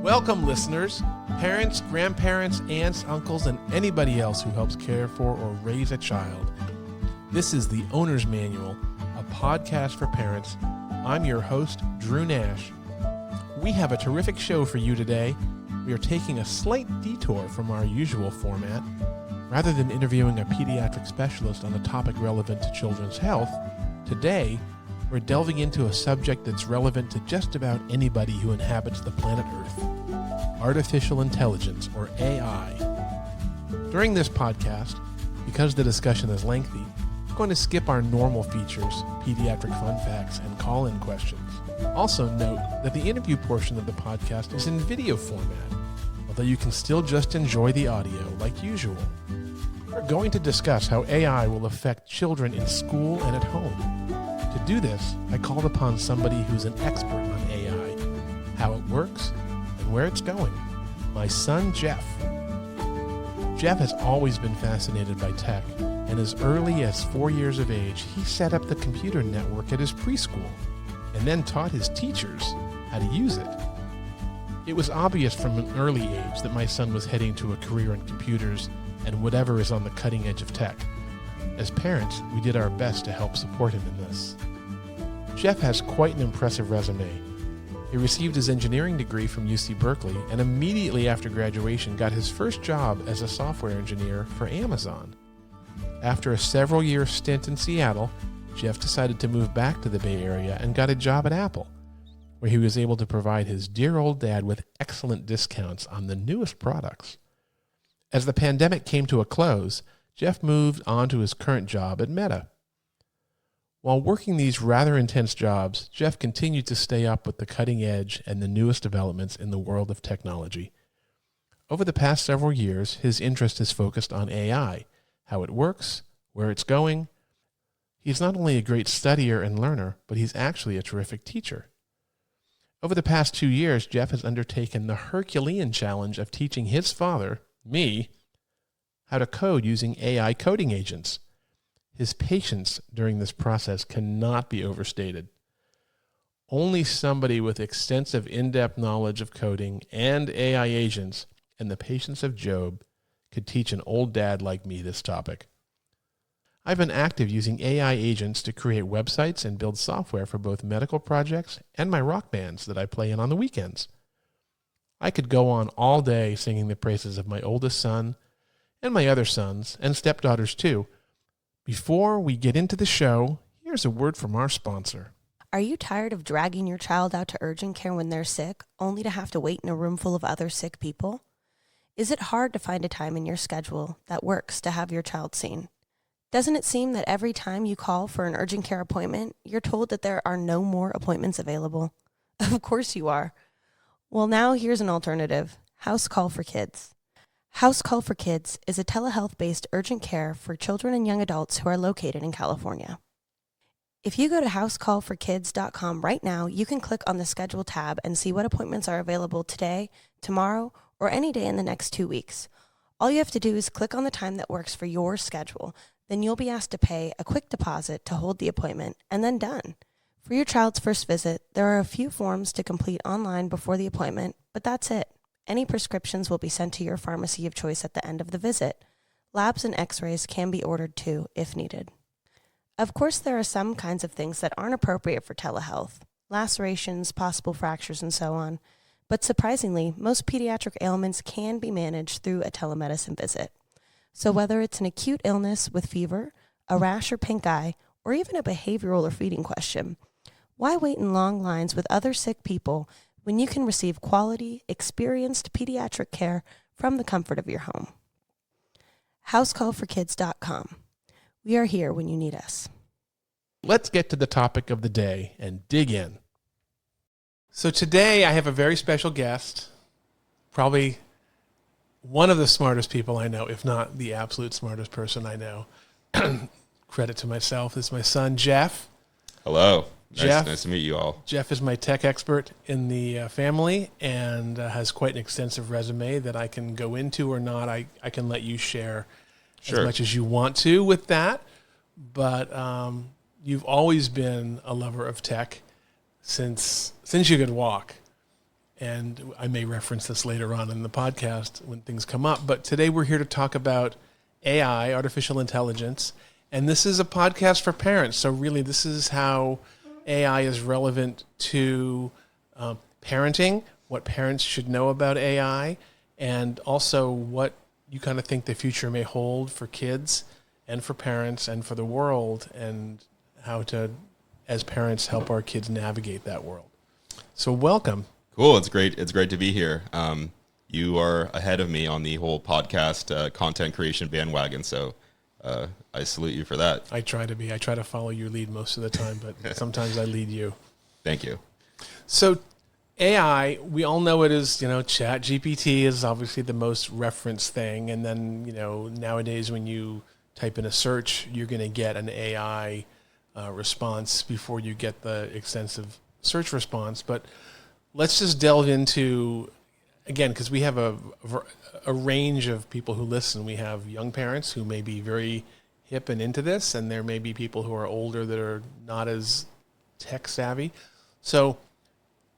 Welcome, listeners, parents, grandparents, aunts, uncles, and anybody else who helps care for or raise a child. This is the Owner's Manual, a podcast for parents. I'm your host, Drew Nash. We have a terrific show for you today. We are taking a slight detour from our usual format. Rather than interviewing a pediatric specialist on a topic relevant to children's health, today we're delving into a subject that's relevant to just about anybody who inhabits the planet Earth: artificial intelligence, or AI. During this podcast, because the discussion is lengthy, I'm going to skip our normal features, pediatric fun facts, and call-in questions. Also note that the interview portion of the podcast is in video format, although you can still just enjoy the audio like usual. We're going to discuss how AI will affect children in school and at home. To do this, I called upon somebody who's an expert on AI, how it works, and where it's going. My son, Jeff. Jeff has always been fascinated by tech, and as early as 4 years of age, he set up the computer network at his preschool, and then taught his teachers how to use it. It was obvious from an early age that my son was heading to a career in computers and whatever is on the cutting edge of tech. As parents, we did our best to help support him in this. Jeff has quite an impressive resume. He received his engineering degree from UC Berkeley and immediately after graduation got his first job as a software engineer for Amazon. After a several-year stint in Seattle, Jeff decided to move back to the Bay Area and got a job at Apple, where he was able to provide his dear old dad with excellent discounts on the newest products. As the pandemic came to a close, Jeff moved on to his current job at Meta. While working these rather intense jobs, Jeff continued to stay up with the cutting edge and the newest developments in the world of technology. Over the past several years, his interest is focused on AI, how it works, where it's going. He's not only a great studier and learner, but he's actually a terrific teacher. Over the past 2 years, Jeff has undertaken the Herculean challenge of teaching his father, me, how to code using AI coding agents. His patience during this process cannot be overstated. Only somebody with extensive in-depth knowledge of coding and AI agents and the patience of Job could teach an old dad like me this topic. I've been active using AI agents to create websites and build software for both medical projects and my rock bands that I play in on the weekends. I could go on all day singing the praises of my oldest son and my other sons and stepdaughters too. Before we get into the show, here's a word from our sponsor. Are you tired of dragging your child out to urgent care when they're sick, only to have to wait in a room full of other sick people? Is it hard to find a time in your schedule that works to have your child seen? Doesn't it seem that every time you call for an urgent care appointment, you're told that there are no more appointments available? Of course you are. Well, now here's an alternative: House Call for Kids. House Call for Kids is a telehealth-based urgent care for children and young adults who are located in California. If you go to housecallforkids.com right now, you can click on the Schedule tab and see what appointments are available today, tomorrow, or any day in the next 2 weeks. All you have to do is click on the time that works for your schedule. Then you'll be asked to pay a quick deposit to hold the appointment, and then done. For your child's first visit, there are a few forms to complete online before the appointment, but that's it. Any prescriptions will be sent to your pharmacy of choice at the end of the visit. Labs and x-rays can be ordered too, if needed. Of course, there are some kinds of things that aren't appropriate for telehealth: lacerations, possible fractures, and so on. But surprisingly, most pediatric ailments can be managed through a telemedicine visit. So whether it's an acute illness with fever, a rash or pink eye, or even a behavioral or feeding question, why wait in long lines with other sick people when you can receive quality, experienced pediatric care from the comfort of your home? Housecallforkids.com. We are here when you need us. Let's get to the topic of the day and dig in. So today I have a very special guest, probably one of the smartest people I know, if not the absolute smartest person I know. Credit to myself. This is my son, Jeff. Hello. Jeff, nice to meet you all. Jeff is my tech expert in the family and has quite an extensive resume that I can go into or not. I can let you share as much as you want to with that. But you've always been a lover of tech since you could walk. and I may reference this later on in the podcast when things come up. But today we're here to talk about AI, artificial intelligence, and this is a podcast for parents. So really, this is how AI is relevant to parenting, what parents should know about AI, and also what you kind of think the future may hold for kids and for parents and for the world, and how to, as parents, help our kids navigate that world. So welcome. Cool. It's great. It's great to be here. You are ahead of me on the whole podcast content creation bandwagon. So I salute you for that. I try to be. I try to follow your lead most of the time, but sometimes I lead you. Thank you. So AI, we all know it is, Chat GPT is obviously the most referenced thing. And then, nowadays when you type in a search, you're going to get an AI response before you get the extensive search response. But let's just delve into, again, because we have a range of people who listen. We have young parents who may be very hip and into this, and there may be people who are older that are not as tech savvy. So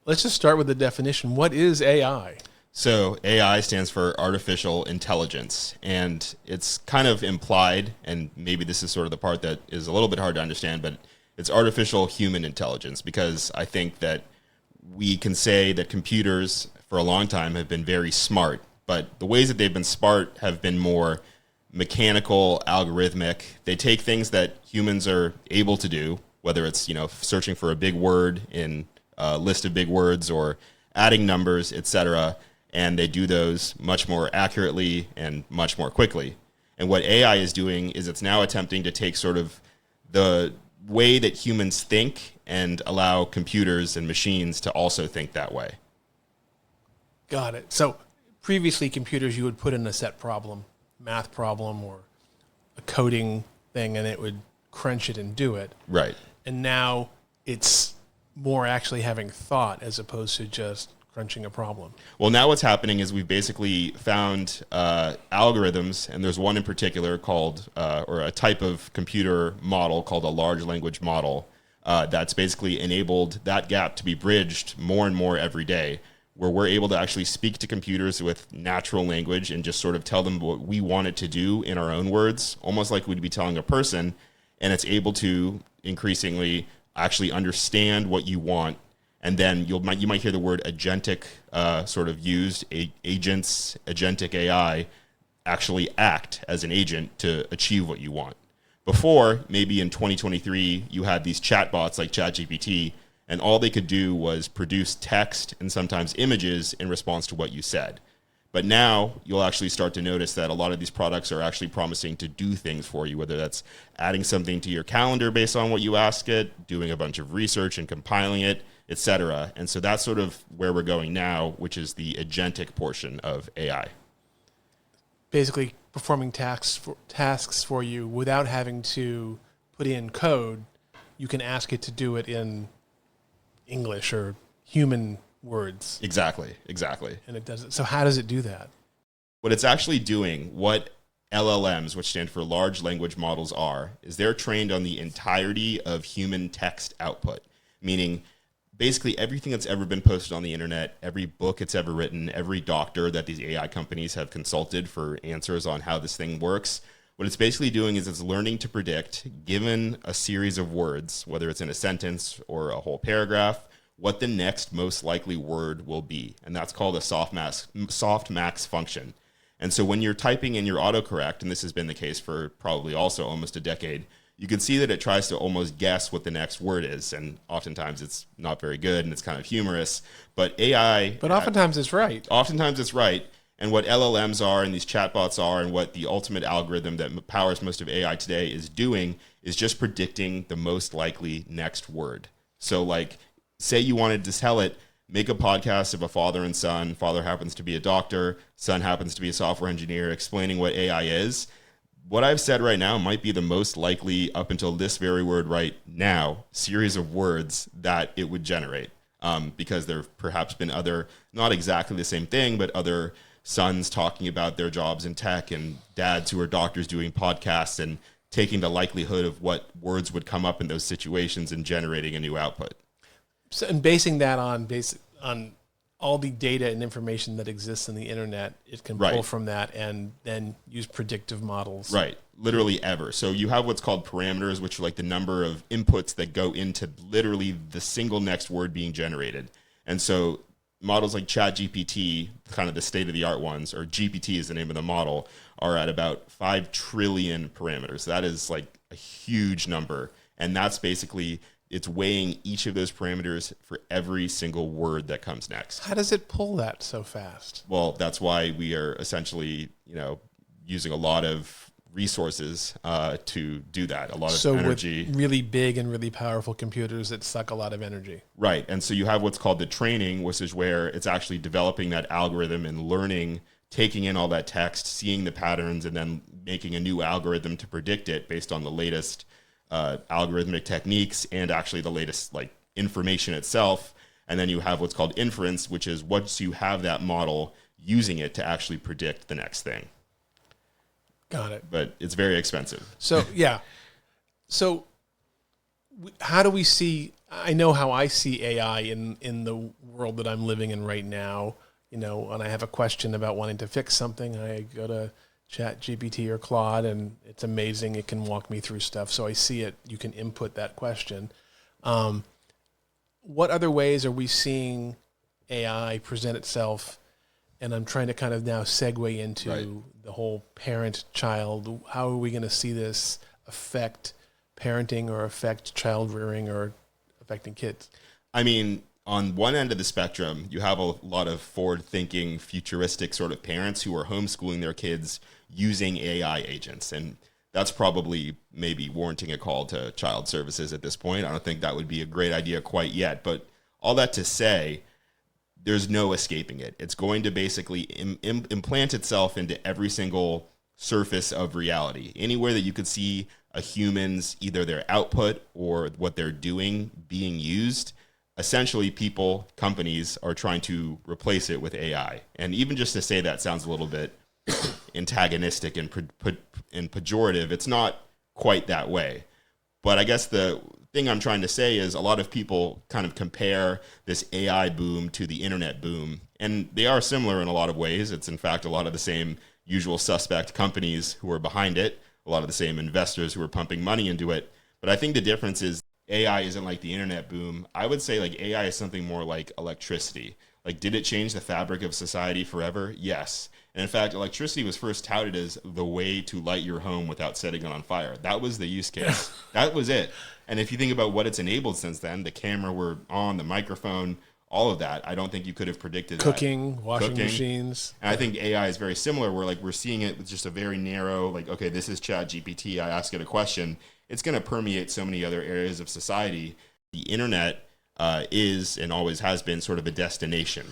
let's just start with the definition. What is AI? So AI stands for artificial intelligence, and it's kind of implied, and maybe this is sort of the part that is a little bit hard to understand, but it's artificial human intelligence, because I think that we can say that computers for a long time have been very smart, but the ways that they've been smart have been more mechanical, algorithmic. They take things that humans are able to do, whether it's, searching for a big word in a list of big words or adding numbers, etc., and they do those much more accurately and much more quickly. And what AI is doing is it's now attempting to take sort of the way that humans think and allow computers and machines to also think that way. Got it. So previously, computers, you would put in a set problem, math problem or a coding thing, and it would crunch it and do it. Right. And now it's more actually having thought as opposed to just crunching a problem. Well, now what's happening is we've basically found algorithms, and there's one in particular called, or a type of computer model called a large language model, that's basically enabled that gap to be bridged more and more every day, where we're able to actually speak to computers with natural language and just sort of tell them what we want it to do in our own words, almost like we'd be telling a person, and it's able to increasingly actually understand what you want. And then you might hear the word agentic sort of used, agents, agentic AI, actually act as an agent to achieve what you want. Before, maybe in 2023, you had these chatbots like ChatGPT, and all they could do was produce text and sometimes images in response to what you said. But now you'll actually start to notice that a lot of these products are actually promising to do things for you, whether that's adding something to your calendar based on what you ask it, doing a bunch of research and compiling it, etc. And so that's sort of where we're going now, which is the agentic portion of AI. Basically performing tasks for you without having to put in code. You can ask it to do it in English or human words. Exactly. And it does it. So how does it do that? What it's actually doing, what LLMs, which stand for large language models, are, is they're trained on the entirety of human text output, meaning basically everything that's ever been posted on the internet, every book it's ever written, every doctor that these AI companies have consulted for answers on how this thing works. What it's basically doing is it's learning to predict, given a series of words, whether it's in a sentence or a whole paragraph, what the next most likely word will be. And that's called a softmax function. And so when you're typing in your autocorrect, and this has been the case for probably also almost a decade, you can see that it tries to almost guess what the next word is. And oftentimes it's not very good and it's kind of humorous. But AI... But oftentimes it's right. Oftentimes it's right. And what LLMs are and these chatbots are and what the ultimate algorithm that powers most of AI today is doing is just predicting the most likely next word. So like, say you wanted to tell it, make a podcast of a father and son. Father happens to be a doctor. Son happens to be a software engineer, explaining what AI is. What I've said right now might be the most likely, up until this very word right now, series of words that it would generate. Because there have perhaps been other, not exactly the same thing, but other sons talking about their jobs in tech and dads who are doctors doing podcasts and taking the likelihood of what words would come up in those situations and generating a new output. So, and basing that on all the data and information that exists in the internet, it can Right. pull from that and then use predictive models. Right. Literally ever. So you have what's called parameters, which are like the number of inputs that go into literally the single next word being generated. And so models like ChatGPT, kind of the state-of-the-art ones, or GPT is the name of the model, are at about 5 trillion parameters. That is like a huge number. And that's basically, it's weighing each of those parameters for every single word that comes next. How does it pull that so fast? Well, that's why we are essentially, using a lot of resources to do that, a lot of energy. With really big and really powerful computers that suck a lot of energy. Right. And so you have what's called the training, which is where it's actually developing that algorithm and learning, taking in all that text, seeing the patterns, and then making a new algorithm to predict it based on the latest algorithmic techniques and actually the latest like information itself. And then you have what's called inference, which is once you have that model, using it to actually predict the next thing. Got it. But it's very expensive. So, yeah. So how do we see, I know how I see AI in the world that I'm living in right now. When I have a question about wanting to fix something, I go to ChatGPT or Claude, and it's amazing. It can walk me through stuff. So I see it. You can input that question. What other ways are we seeing AI present itself? And I'm trying to kind of now segue into the whole parent-child. How are we going to see this affect parenting or affect child rearing or affecting kids? I mean, on one end of the spectrum, you have a lot of forward-thinking, futuristic sort of parents who are homeschooling their kids using AI agents. And that's probably maybe warranting a call to child services at this point. I don't think that would be a great idea quite yet. But all that to say, there's no escaping it. It's going to basically implant itself into every single surface of reality. Anywhere that you could see a human's, either their output or what they're doing being used, essentially people, companies are trying to replace it with AI. And even just to say that sounds a little bit antagonistic and pejorative. It's not quite that way. But I guess the thing I'm trying to say is a lot of people kind of compare this AI boom to the internet boom, and they are similar in a lot of ways. It's in fact a lot of the same usual suspect companies who are behind it, a lot of the same investors who are pumping money into it. But I think the difference is AI isn't like the internet boom. I would say like AI is something more like electricity. Like, did it change the fabric of society forever? Yes. And in fact, electricity was first touted as the way to light your home without setting it on fire. That was the use case. That was it. And if you think about what it's enabled since then, the camera we're on, the microphone, all of that, I don't think you could have predicted Cooking, washing machines. And I think AI is very similar, where like we're seeing it with just a very narrow, like, okay, this is ChatGPT. I ask it a question. It's going to permeate so many other areas of society. The internet is and always has been sort of a destination.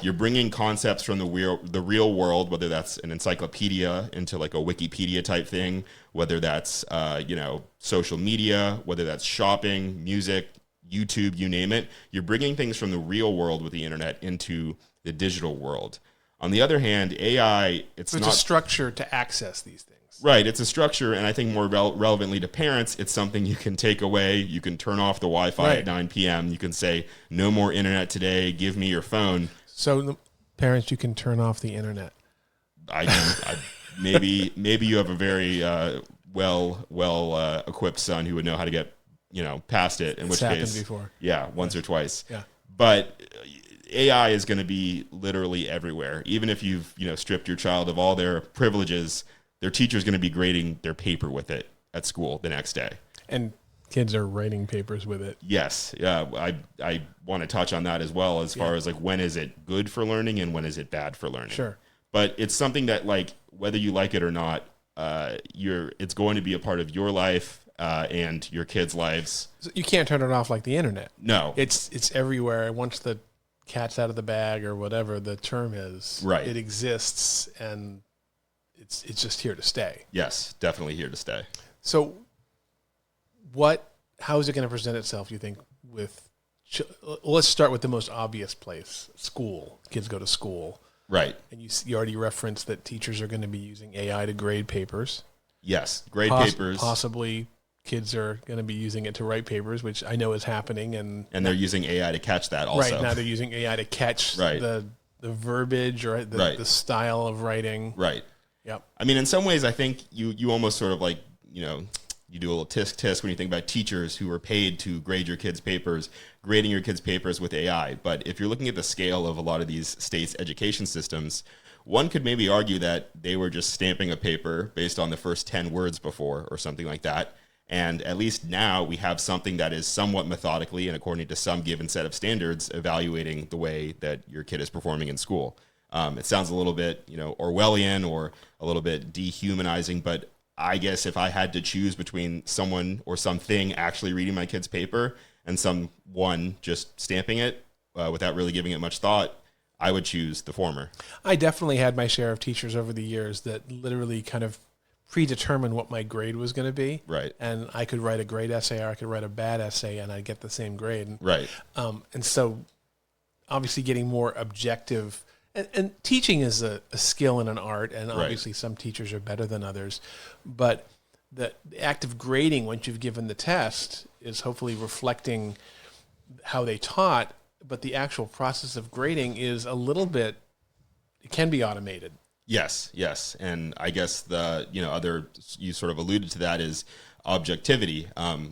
You're bringing concepts from the real world, whether that's an encyclopedia into like a Wikipedia type thing, whether that's social media, whether that's shopping, music, YouTube, you name it. You're bringing things from the real world with the internet into the digital world. On the other hand, AI, it's not a structure to access these things. Right, it's a structure, and I think more relevantly to parents, it's something you can take away. You can turn off the Wi-Fi at 9 p.m. You can say, no more internet today, give me your phone. So, parents, you can turn off the internet. Maybe you have a very well equipped son who would know how to get past it. In which case, before. Yeah, once or twice. Yeah, but AI is going to be literally everywhere. Even if you've stripped your child of all their privileges, their teacher's going to be grading their paper with it at school the next day. And kids are writing papers with it. Yes. Yeah. I want to touch on that as well, as far as like, when is it good for learning and when is it bad for learning? Sure. But it's something that, like, whether you like it or not, it's going to be a part of your life and your kids' lives. So you can't turn it off like the internet. No. It's everywhere. Once the cat's out of the bag, or whatever the term is, right, it exists, and it's just here to stay. Yes, definitely here to stay. So how is it going to present itself, you think, with let's start with the most obvious place, school. Kids go to school. Right. And you already referenced that teachers are going to be using AI to grade papers. Yes, grade papers. Possibly kids are going to be using it to write papers, which I know is happening. And they're using AI to catch that also. Right, now they're using AI to catch the verbiage or the style of writing. Right. Yep. I mean, in some ways, I think you almost sort of like, you do a little tisk when you think about teachers who are paid to grade your kids' papers, grading your kids' papers with AI. But if you're looking at the scale of a lot of these states' education systems, one could maybe argue that they were just stamping a paper based on the first 10 words before or something like that. And at least now we have something that is somewhat methodically and according to some given set of standards evaluating the way that your kid is performing in school. It sounds a little bit, Orwellian or a little bit dehumanizing, but I guess if I had to choose between someone or something actually reading my kid's paper and someone just stamping it without really giving it much thought, I would choose the former. I definitely had my share of teachers over the years that literally kind of predetermined what my grade was going to be. Right. And I could write a great essay or I could write a bad essay and I'd get the same grade. Right. And so obviously getting more objective. And teaching is a skill and an art, and obviously some teachers are better than others. But the act of grading, once you've given the test, is hopefully reflecting how they taught. But the actual process of grading is a little bit, it can be automated. Yes. And I guess you sort of alluded to that is objectivity.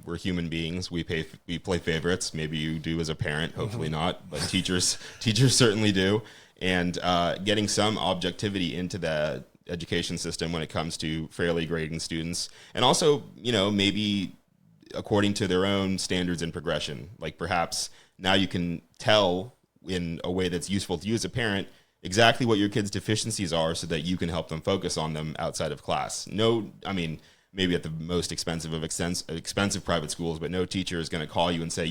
We're human beings. We play favorites. Maybe you do as a parent, hopefully not, but teachers certainly do. And getting some objectivity into the education system when it comes to fairly grading students. And also, maybe according to their own standards and progression. Like perhaps now you can tell in a way that's useful to you as a parent exactly what your kids' deficiencies are so that you can help them focus on them outside of class. Maybe at the most expensive of expensive private schools, but no teacher is going to call you and say,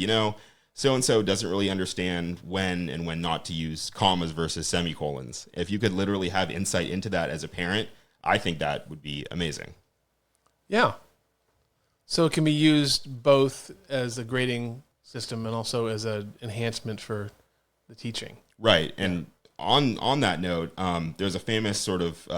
so-and-so doesn't really understand when and when not to use commas versus semicolons. If you could literally have insight into that as a parent, I think that would be amazing. Yeah. So it can be used both as a grading system and also as an enhancement for the teaching. Right. And on that note, there's a famous sort of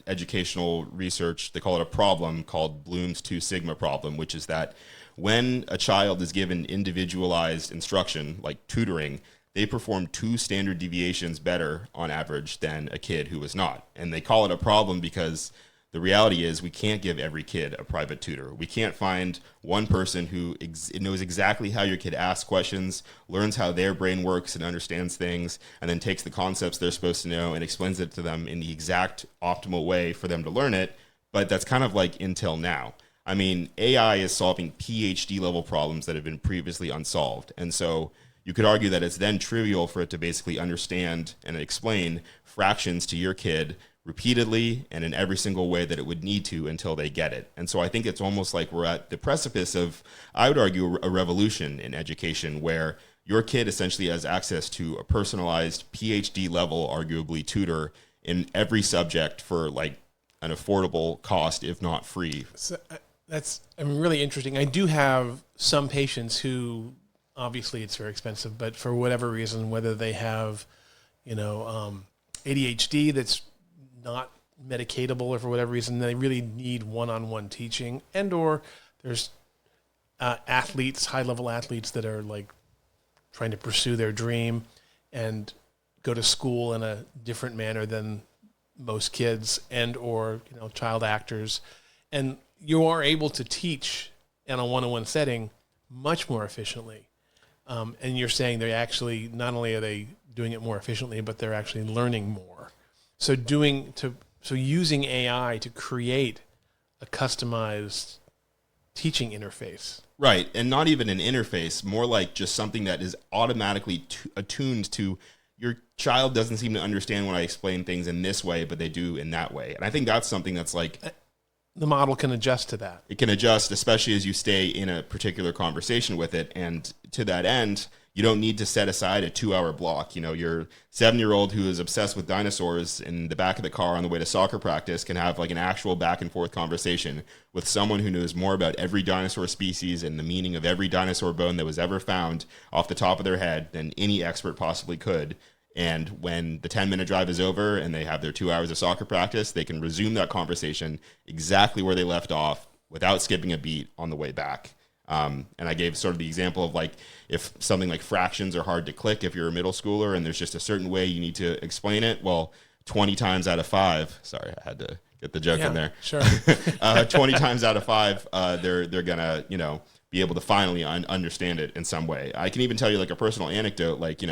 educational research, they call it a problem called Bloom's 2 sigma problem, which is that when a child is given individualized instruction, like tutoring, they perform 2 standard deviations better on average than a kid who is not. And they call it a problem because the reality is we can't give every kid a private tutor. We can't find one person who knows exactly how your kid asks questions, learns how their brain works and understands things, and then takes the concepts they're supposed to know and explains it to them in the exact optimal way for them to learn it. But that's kind of like until now. I mean, AI is solving PhD level problems that have been previously unsolved. And so you could argue that it's then trivial for it to basically understand and explain fractions to your kid repeatedly and in every single way that it would need to until they get it. And so I think it's almost like we're at the precipice of, I would argue, a revolution in education where your kid essentially has access to a personalized PhD level, arguably tutor in every subject for like an affordable cost, if not free. So, that's really interesting. I do have some patients who, obviously it's very expensive, but for whatever reason, whether they have, ADHD that's not medicatable or for whatever reason, they really need one-on-one teaching, and or there's athletes, high-level athletes that are like trying to pursue their dream and go to school in a different manner than most kids, and or child actors, and you are able to teach in a one-on-one setting much more efficiently. And you're saying they actually, not only are they doing it more efficiently, but they're actually learning more. So using AI to create a customized teaching interface. Right. And not even an interface, more like just something that is automatically attuned to your child doesn't seem to understand when I explain things in this way, but they do in that way. And I think that's something that's like, the model can adjust to that. It can adjust, especially as you stay in a particular conversation with it. And to that end, you don't need to set aside a 2-hour block. Your 7-year-old who is obsessed with dinosaurs in the back of the car on the way to soccer practice can have like an actual back and forth conversation with someone who knows more about every dinosaur species and the meaning of every dinosaur bone that was ever found off the top of their head than any expert possibly could. And when the 10-minute drive is over and they have their 2 hours of soccer practice, they can resume that conversation exactly where they left off without skipping a beat on the way back. And I gave sort of the example of like, if something like fractions are hard to click, if you're a middle schooler and there's just a certain way you need to explain it, well, 20 times out of 5, sorry, I had to get the joke in there. Sure. 20 times out of 5, they're gonna, be able to finally understand it in some way. I can even tell you like a personal anecdote. Like,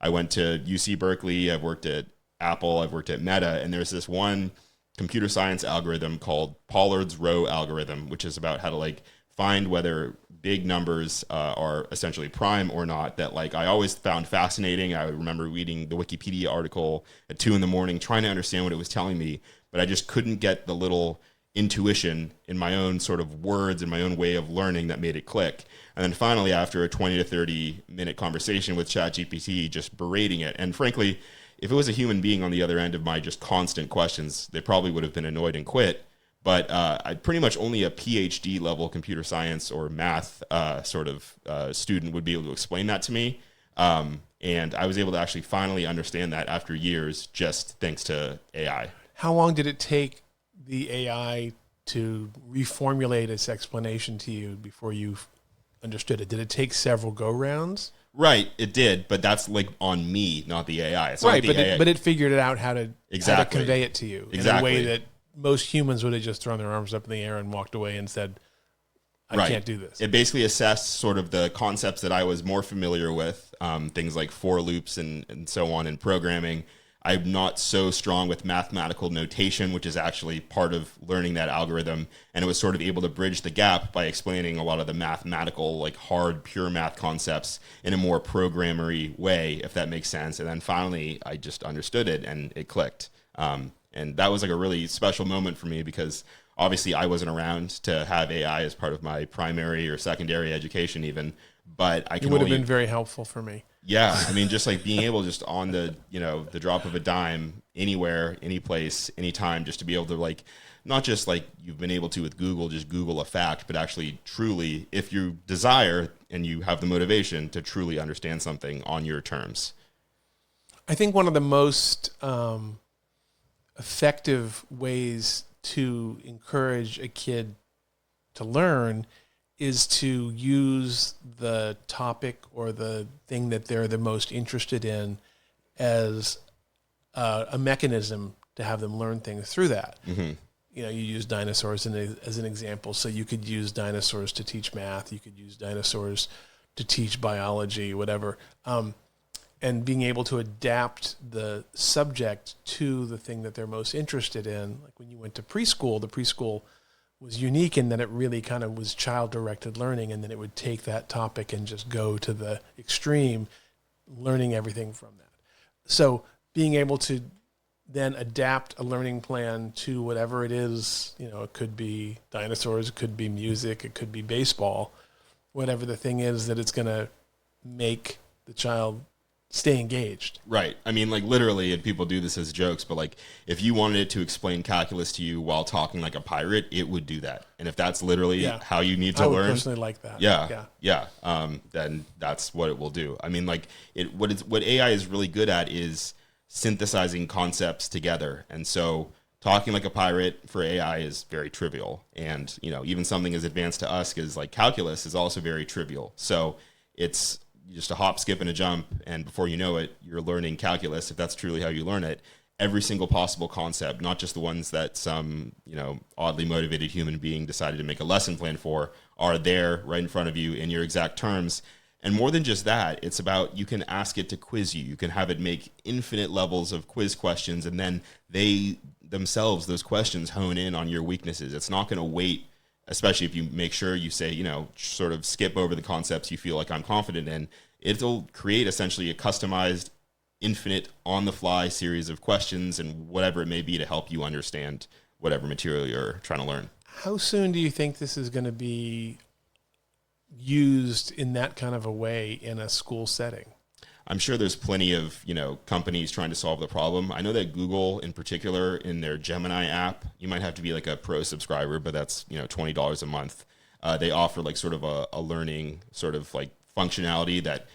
I went to UC Berkeley, I've worked at Apple, I've worked at Meta, and there's this one computer science algorithm called Pollard's row algorithm, which is about how to like find whether big numbers are essentially prime or not, that like I always found fascinating. I remember reading the Wikipedia article at 2 a.m, trying to understand what it was telling me, but I just couldn't get the little intuition in my own sort of words and my own way of learning that made it click. And then finally, after a 20 to 30 minute conversation with ChatGPT, just berating it. And frankly, if it was a human being on the other end of my just constant questions, they probably would have been annoyed and quit. But I pretty much only a PhD level computer science or math student would be able to explain that to me. And I was able to actually finally understand that after years, just thanks to AI. How long did it take the AI to reformulate its explanation to you before you understood it? Did it take several go-rounds? Right, it did, but that's like on me, not the AI. It's right, not the AI. But it figured it out how to convey it to you in a way that most humans would have just thrown their arms up in the air and walked away and said, I can't do this. It basically assessed sort of the concepts that I was more familiar with, things like for loops and so on in programming. I'm not so strong with mathematical notation, which is actually part of learning that algorithm. And it was sort of able to bridge the gap by explaining a lot of the mathematical, like hard, pure math concepts in a more programmery way, if that makes sense. And then finally, I just understood it and it clicked. And that was like a really special moment for me because obviously I wasn't around to have AI as part of my primary or secondary education even, but I can It would have been very helpful for me. Yeah, I mean, just like being able just on the, the drop of a dime, anywhere, any place, anytime, just to be able to like, not just like you've been able to with Google, just Google a fact, but actually truly, if you desire and you have the motivation to truly understand something on your terms. I think one of the most effective ways to encourage a kid to learn is to use the topic or the thing that they're the most interested in as a mechanism to have them learn things through that. Mm-hmm. You use dinosaurs as an example. So you could use dinosaurs to teach math. You could use dinosaurs to teach biology, whatever. And being able to adapt the subject to the thing that they're most interested in. Like when you went to preschool, the preschool was unique in that it really kind of was child-directed learning, and then it would take that topic and just go to the extreme, learning everything from that. So being able to then adapt a learning plan to whatever it is, it could be dinosaurs, it could be music, it could be baseball, whatever the thing is that it's going to make the child stay engaged. Right. I mean, like literally, and people do this as jokes, but like if you wanted it to explain calculus to you while talking like a pirate, it would do that. And if that's literally how you need to learn, I would personally like that. Yeah. Then that's what it will do. I mean, like what AI is really good at is synthesizing concepts together. And so talking like a pirate for AI is very trivial. And, even something as advanced to us as like calculus is also very trivial. So it's just a hop, skip, and a jump, and before you know it, you're learning calculus, if that's truly how you learn it. Every single possible concept, not just the ones that some, oddly motivated human being decided to make a lesson plan for, are there right in front of you in your exact terms. And more than just that, it's about you can ask it to quiz you. You can have it make infinite levels of quiz questions, and then they themselves, those questions, hone in on your weaknesses. It's not going to wait, especially if you make sure you say, sort of skip over the concepts you feel like I'm confident in. It'll create essentially a customized, infinite, on-the-fly series of questions and whatever it may be to help you understand whatever material you're trying to learn. How soon do you think this is going to be used in that kind of a way in a school setting? I'm sure there's plenty of, companies trying to solve the problem. I know that Google in particular in their Gemini app, you might have to be like a pro subscriber, but that's, $20 a month. They offer like sort of a learning sort of like functionality that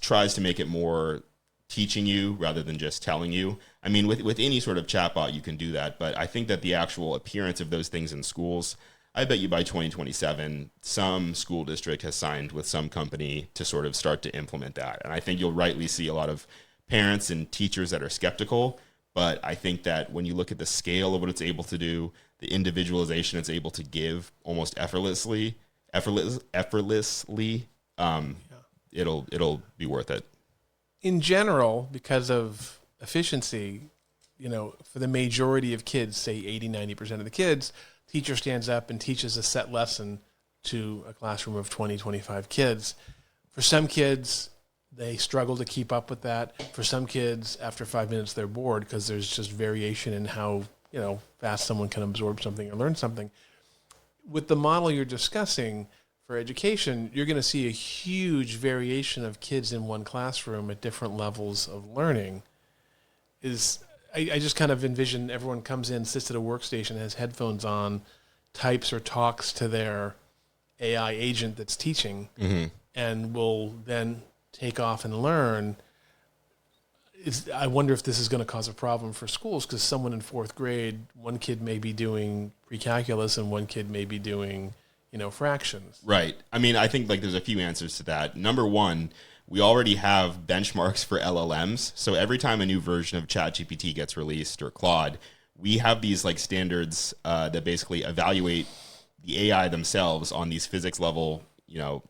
tries to make it more teaching you rather than just telling you. I mean, with any sort of chatbot, you can do that. But I think that the actual appearance of those things in schools, I bet you by 2027, some school district has signed with some company to sort of start to implement that. And I think you'll rightly see a lot of parents and teachers that are skeptical. But I think that when you look at the scale of what it's able to do, the individualization it's able to give almost effortlessly, it'll be worth it. In general, because of efficiency, for the majority of kids, say 80, 90% of the kids, teacher stands up and teaches a set lesson to a classroom of 20, 25 kids. For some kids, they struggle to keep up with that. For some kids, after 5 minutes, they're bored because there's just variation in how, fast someone can absorb something or learn something. With the model you're discussing for education, you're going to see a huge variation of kids in one classroom at different levels of learning. I just kind of envision everyone comes in, sits at a workstation, has headphones on, types or talks to their AI agent that's teaching, and will then take off and learn. I wonder if this is going to cause a problem for schools, because someone in fourth grade, one kid may be doing pre-calculus and one kid may be doing, fractions. Right. I mean, I think there's a few answers to that. Number one, we already have benchmarks for LLMs. So every time a new version of ChatGPT gets released or Claude, we have these standards that basically evaluate the AI themselves on these physics level,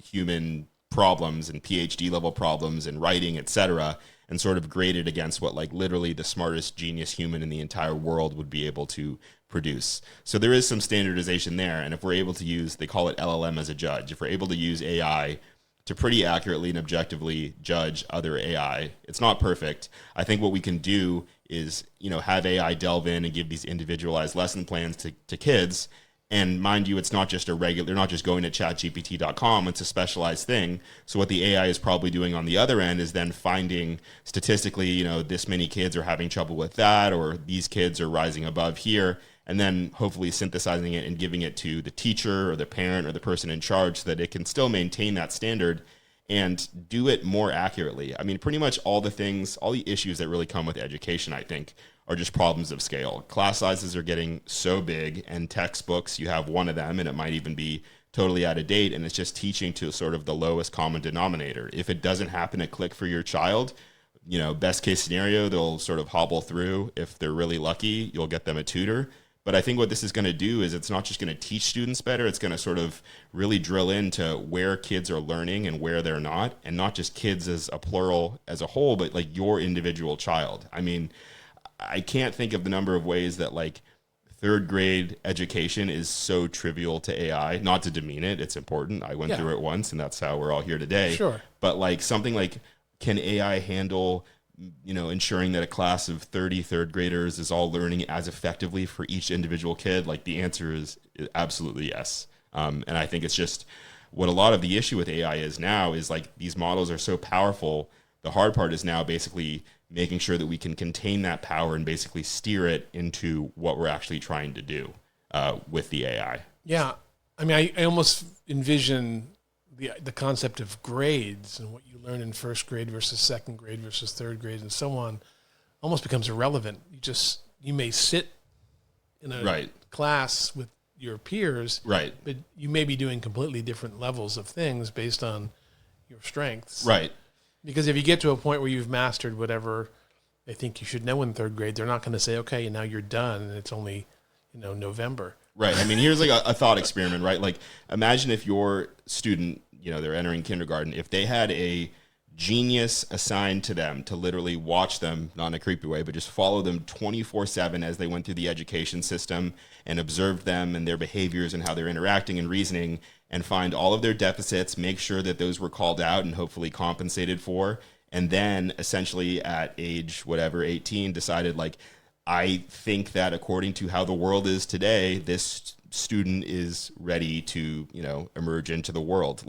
human problems and PhD level problems and writing, etc., and sort of grade it against what literally the smartest genius human in the entire world would be able to produce. So there is some standardization there. And if we're able to use, they call it LLM as a judge, if we're able to use AI to pretty accurately and objectively judge other AI, it's not perfect. I think what we can do is, have AI delve in and give these individualized lesson plans to kids. And mind you, it's not just they're not just going to chatgpt.com, it's a specialized thing. So what the AI is probably doing on the other end is then finding statistically, this many kids are having trouble with that, or these kids are rising above here, and then hopefully synthesizing it and giving it to the teacher or the parent or the person in charge so that it can still maintain that standard and do it more accurately. I mean, pretty much all the issues that really come with education, I think, are just problems of scale. Class sizes are getting so big, and textbooks, you have one of them and it might even be totally out of date, and it's just teaching to sort of the lowest common denominator. If it doesn't happen to click for your child, best case scenario, they'll sort of hobble through. If they're really lucky, you'll get them a tutor. But I think what this is going to do is it's not just going to teach students better, it's going to sort of really drill into where kids are learning and where they're not, and not just kids as a plural as a whole, but your individual child. I mean, I can't think of the number of ways that third grade education is so trivial to AI. Not to demean it, it's important. I went through it once, and that's how we're all here today. Sure. But something can AI handle, ensuring that a class of 30 third graders is all learning as effectively for each individual kid? The answer is absolutely yes. And I think it's just what a lot of the issue with AI is now is these models are so powerful. The hard part is now basically making sure that we can contain that power and basically steer it into what we're actually trying to do with the AI. Yeah. I mean, I almost envision the concept of grades and what you learn in first grade versus second grade versus third grade and so on almost becomes irrelevant. You may sit in a class with your peers, right, but you may be doing completely different levels of things based on your strengths. Right. Because if you get to a point where you've mastered whatever they think you should know in third grade, they're not going to say, okay, now you're done, and it's only, November. Right. I mean, here's a thought experiment, right? Imagine if your student, they're entering kindergarten, if they had a genius assigned to them to literally watch them, not in a creepy way, but just follow them 24/7 as they went through the education system and observed them and their behaviors and how they're interacting and reasoning, and find all of their deficits, make sure that those were called out and hopefully compensated for, and then essentially at age 18 decided I think that according to how the world is today, this student is ready to emerge into the world.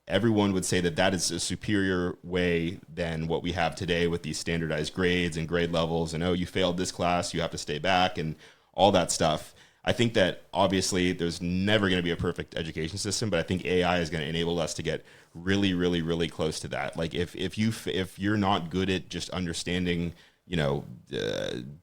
Everyone would say that is a superior way than what we have today with these standardized grades and grade levels, and you failed this class, you have to stay back, and all that stuff. I think that obviously there's never going to be a perfect education system, but I think AI is going to enable us to get really, really, really close to that. If you're not good at just understanding,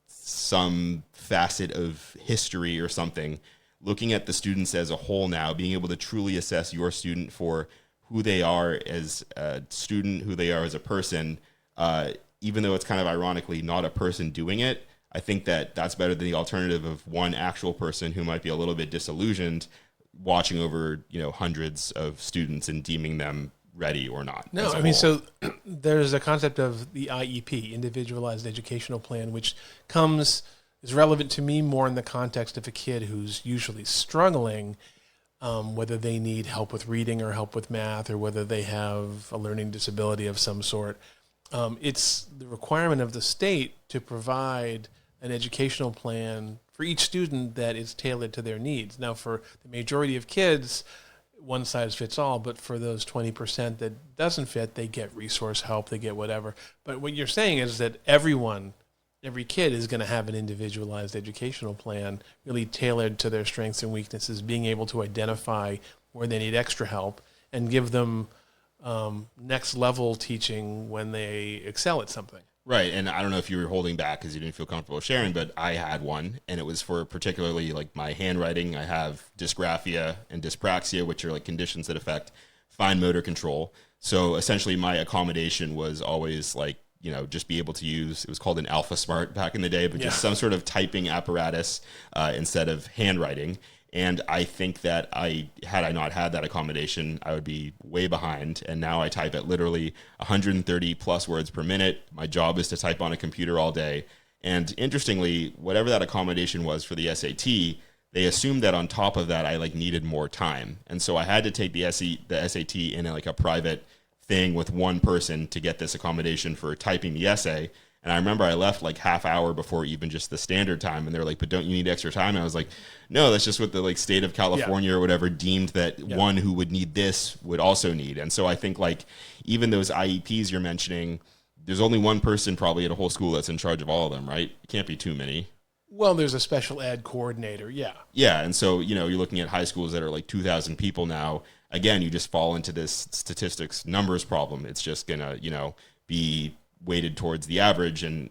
some facet of history or something, looking at the students as a whole now, being able to truly assess your student for who they are as a student, who they are as a person, even though it's kind of ironically not a person doing it, I think that that's better than the alternative of one actual person who might be a little bit disillusioned watching over, hundreds of students and deeming them ready or not. No, I mean, so there's a concept of the IEP, Individualized Educational Plan, which is relevant to me more in the context of a kid who's usually struggling, whether they need help with reading or help with math, or whether they have a learning disability of some sort. It's the requirement of the state to provide an educational plan for each student that is tailored to their needs. Now, for the majority of kids, one size fits all, but for those 20% that doesn't fit, they get resource help, they get whatever. But what you're saying is that every kid is going to have an individualized educational plan, really tailored to their strengths and weaknesses, being able to identify where they need extra help and give them next level teaching when they excel at something. Right, and I don't know if you were holding back because you didn't feel comfortable sharing, but I had one, and it was for particularly like my handwriting. I have dysgraphia and dyspraxia, which are like conditions that affect fine motor control. So essentially my accommodation was always like, just be able to use, it was called an Alpha Smart back in the day, but just some sort of typing apparatus instead of handwriting. And I think that had I not had that accommodation, I would be way behind. And now I type at literally 130 plus words per minute. My job is to type on a computer all day. And interestingly, whatever that accommodation was for the SAT, they assumed that on top of that, I needed more time. And so I had to take the SAT in a private thing with one person to get this accommodation for typing the essay. And I remember I left half hour before even just the standard time. And they're like, but don't you need extra time? And I was like, no, that's just what the state of California or whatever deemed that one who would need this would also need. And so I think even those IEPs you're mentioning, there's only one person probably at a whole school that's in charge of all of them, right? It can't be too many. Well, there's a special ed coordinator. Yeah. Yeah. And so, you're looking at high schools that are 2,000 people now. Again, you just fall into this statistics numbers problem. It's just going to, be weighted towards the average. And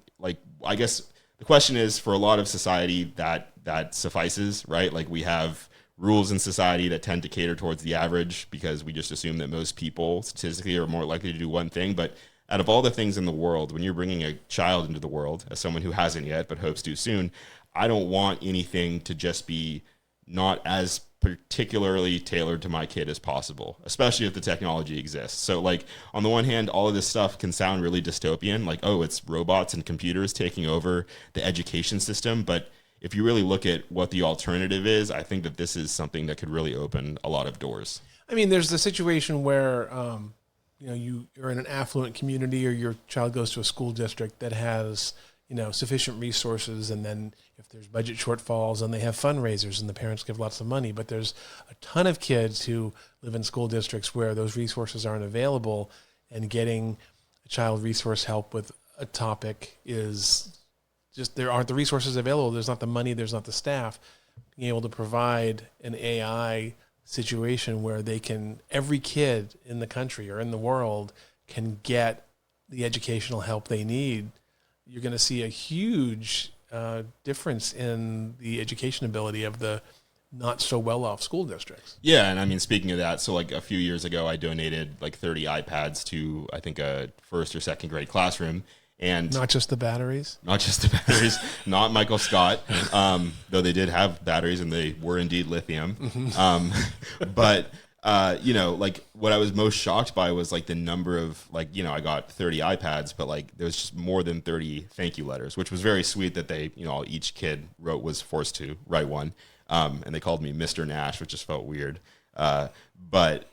I guess the question is, for a lot of society that suffices, right? We have rules in society that tend to cater towards the average because we just assume that most people statistically are more likely to do one thing. But out of all the things in the world, when you're bringing a child into the world, as someone who hasn't yet but hopes to soon, I don't want anything to just be not as particularly tailored to my kid as possible, especially if the technology exists. So on the one hand, all of this stuff can sound really dystopian, it's robots and computers taking over the education system. But if you really look at what the alternative is, I think that this is something that could really open a lot of doors. I mean, there's the situation where, you're in an affluent community, or your child goes to a school district that has, sufficient resources, and then if there's budget shortfalls, and they have fundraisers and the parents give lots of money. But there's a ton of kids who live in school districts where those resources aren't available, and getting a child resource help with a topic is just, there aren't the resources available. There's not the money, there's not the staff. Being able to provide an AI situation where every kid in the country or in the world can get the educational help they need, you're going to see a huge difference in the education ability of the not so well off school districts. Yeah. And I mean, speaking of that, so a few years ago, I donated 30 iPads to, I think, a first or second grade classroom. And not just the batteries, not Michael Scott, though they did have batteries and they were indeed lithium. But what I was most shocked by was the number of I got 30 iPads, but there's just more than 30 thank you letters, which was very sweet that they, each kid was forced to write one. And they called me Mr. Nash, which just felt weird. But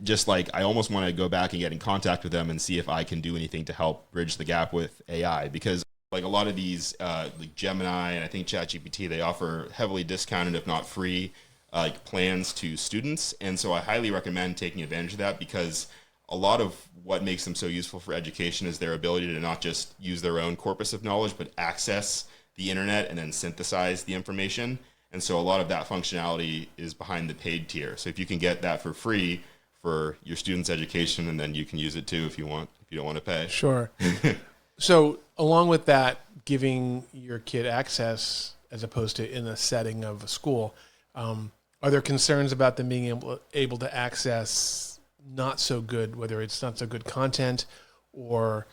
just I almost want to go back and get in contact with them and see if I can do anything to help bridge the gap with AI, because a lot of these Gemini and I think ChatGPT, they offer heavily discounted, if not free, plans to students. And so I highly recommend taking advantage of that, because a lot of what makes them so useful for education is their ability to not just use their own corpus of knowledge, but access the internet and then synthesize the information. And so a lot of that functionality is behind the paid tier. So if you can get that for free for your students' education, and then you can use it too if you don't want to pay. Sure. So along with that, giving your kid access as opposed to in a setting of a school. Are there concerns about them being able to access not so good, whether it's not so good content or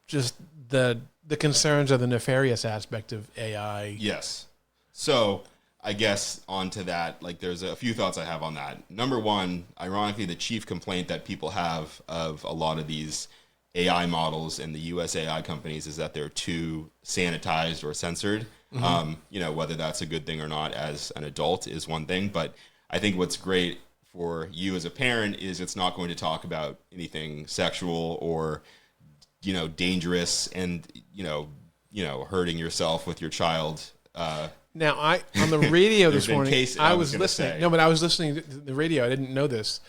just the concerns or the nefarious aspect of AI? Yes. So I guess onto that, like there's a few thoughts I have on that. Number one, ironically, the chief complaint that people have of a lot of these AI models and the US AI companies is that they're too sanitized or censored. Whether that's a good thing or not as an adult is one thing, but I think what's great for you as a parent is it's not going to talk about anything sexual or, dangerous and, hurting yourself with your child. Now, on the radio this morning, I was listening. Say. No, but I was listening to the radio. I didn't know this.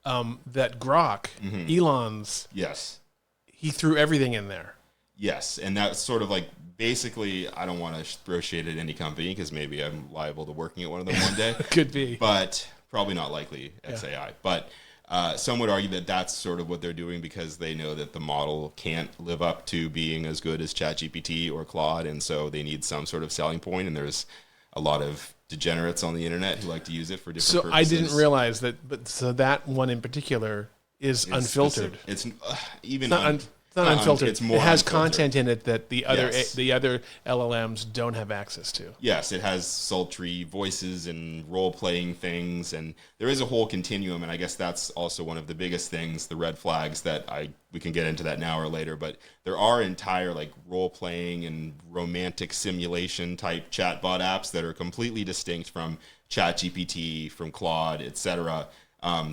That Grok, Elon's, Yes. he threw everything in there. Yes, and that's sort of like basically, I don't want to throw shade at any company because maybe I'm liable to working at one of them one day. Could be. But probably not likely, XAI. Yeah. But some would argue that that's sort of what they're doing because they know that the model can't live up to being as good as ChatGPT or Claude, and so they need some sort of selling point, and there's a lot of degenerates on the internet who like to use it for different purposes. I didn't realize that, but so that one in particular is unfiltered. It's not unfiltered. It's more it has unfiltered. Content in it that the other LLMs don't have access to. Yes, it has sultry voices and role-playing things, and there is a whole continuum, and I guess that's also one of the biggest things, the red flags that we can get into that now or later, but there are entire like role-playing and romantic simulation type chatbot apps that are completely distinct from ChatGPT, from Claude, etc.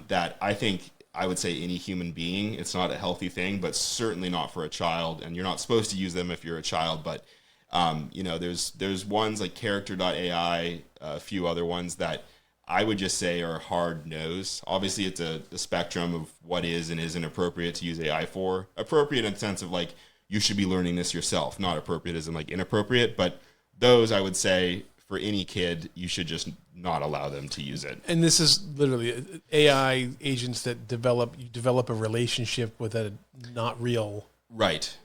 That I think I would say any human being, it's not a healthy thing, but certainly not for a child. And you're not supposed to use them if you're a child. But, there's ones like character.ai, a few other ones that I would just say are hard nosed. Obviously, it's a spectrum of what is and isn't appropriate to use AI for. Appropriate in the sense of like, you should be learning this yourself, not appropriate as in like inappropriate. But those, I would say, for any kid, you should just not allow them to use it. And this is literally AI agents that develop a relationship with a not real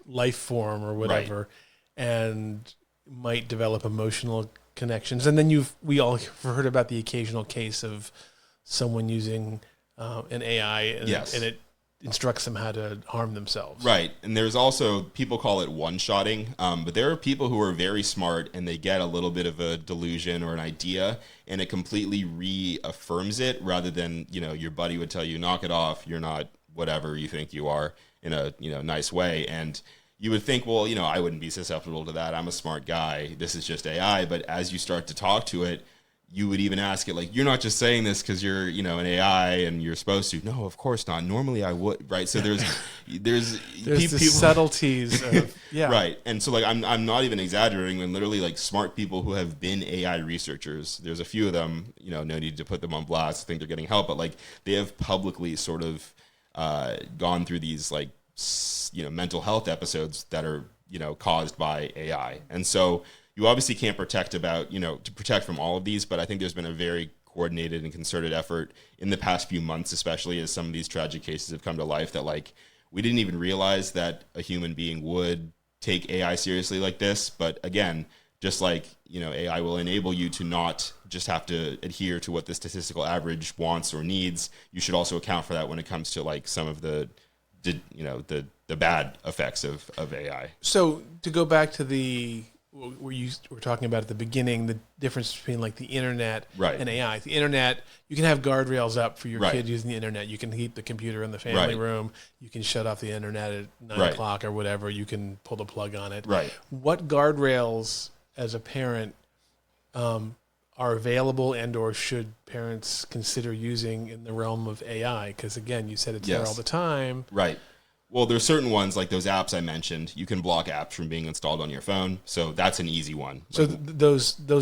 life form or whatever, and might develop emotional connections. And then we all heard about the occasional case of someone using an AI and it instructs them how to harm themselves. Right. And there's also, people call it one-shotting, but there are people who are very smart and they get a little bit of a delusion or an idea and it completely reaffirms it rather than, your buddy would tell you, knock it off, you're not whatever you think you are in a, nice way. And you would think, well, I wouldn't be susceptible to that. I'm a smart guy. This is just AI. But as you start to talk to it, you would even ask it, like, you're not just saying this because you're, an AI and you're supposed to. No, of course not. Normally I would, right? So there's the subtleties of, right. And so, like, I'm not even exaggerating when literally, like, smart people who have been AI researchers, there's a few of them, no need to put them on blast. I think they're getting help, but, like, they have publicly sort of gone through these, like, mental health episodes that are, caused by AI. And so you obviously can't protect to protect from all of these, but I think there's been a very coordinated and concerted effort in the past few months, especially as some of these tragic cases have come to life, that like we didn't even realize that a human being would take AI seriously like this. But again, just like, AI will enable you to not just have to adhere to what the statistical average wants or needs. You should also account for that when it comes to like some of the bad effects of AI. So to go back to where you were talking about at the beginning, the difference between like the internet and AI. The internet, you can have guardrails up for your kid using the internet. You can keep the computer in the family room. You can shut off the internet at 9 o'clock or whatever. You can pull the plug on it. What guardrails as a parent are available and or should parents consider using in the realm of AI? Because again, you said it's there all the time. Right. Well, there's certain ones like those apps I mentioned. You can block apps from being installed on your phone, so that's an easy one. So those are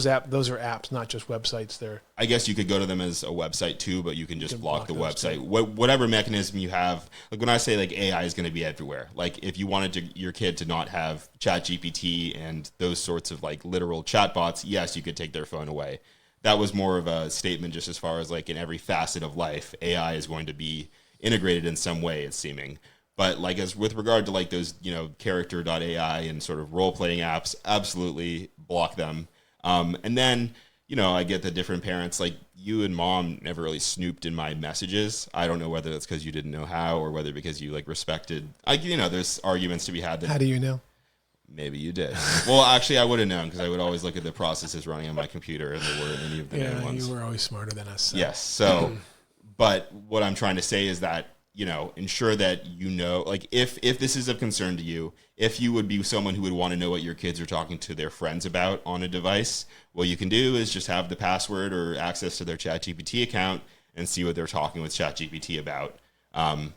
apps, not just websites. There, I guess you could go to them as a website too, but you can just block the website. Whatever mechanism you have. Like when I say like AI is going to be everywhere. Like if you wanted your kid to not have ChatGPT and those sorts of like literal chatbots, yes, you could take their phone away. That was more of a statement just as far as like in every facet of life, AI is going to be integrated in some way, it's seeming. But like as with regard to like those, character.ai and sort of role-playing apps, absolutely block them. And then, I get the different parents, like you and mom never really snooped in my messages. I don't know whether that's because you didn't know how or whether because you like respected, there's arguments to be had. How do you know? Maybe you did. Well, actually, I would have known because I would always look at the processes running on my computer and there weren't any of the known ones. You were always smarter than us. So. Yes. So, but what I'm trying to say is that, ensure that like if this is of concern to you, if you would be someone who would want to know what your kids are talking to their friends about on a device, what you can do is just have the password or access to their ChatGPT account and see what they're talking with ChatGPT about.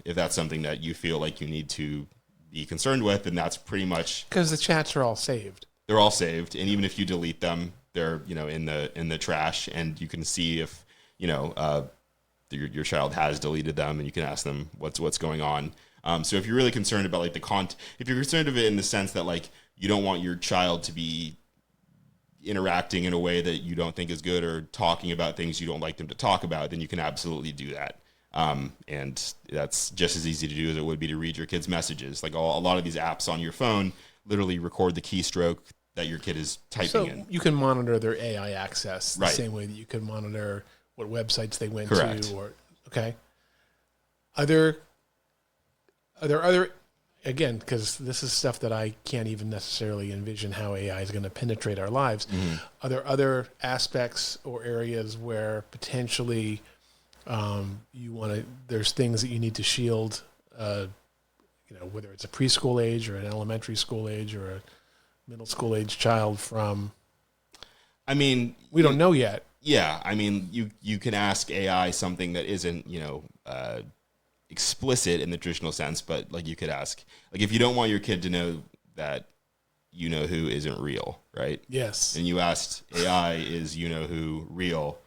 If that's something that you feel like you need to be concerned with, and that's pretty much because the chats are all saved. They're all saved, and even if you delete them, they're in the trash, and you can see if your child has deleted them, and you can ask them what's going on. So if you're really concerned about like if you're concerned of it in the sense that like you don't want your child to be interacting in a way that you don't think is good or talking about things you don't like them to talk about, then you can absolutely do that. And that's just as easy to do as it would be to read your kid's messages. Like a lot of these apps on your phone literally record the keystroke that your kid is typing in. You can monitor their AI access the Right. same way that you can monitor what websites they went Correct. to. Okay. Are there other, again, because this is stuff that I can't even necessarily envision how AI is going to penetrate our lives. Mm-hmm. Are there other aspects or areas where potentially there's things that you need to shield, whether it's a preschool age or an elementary school age or a middle school age child from? I mean, we don't know yet. Yeah, I mean, you can ask AI something that isn't, explicit in the traditional sense, but like you could ask, like if you don't want your kid to know that who isn't real, right? Yes. And you asked AI, is who real?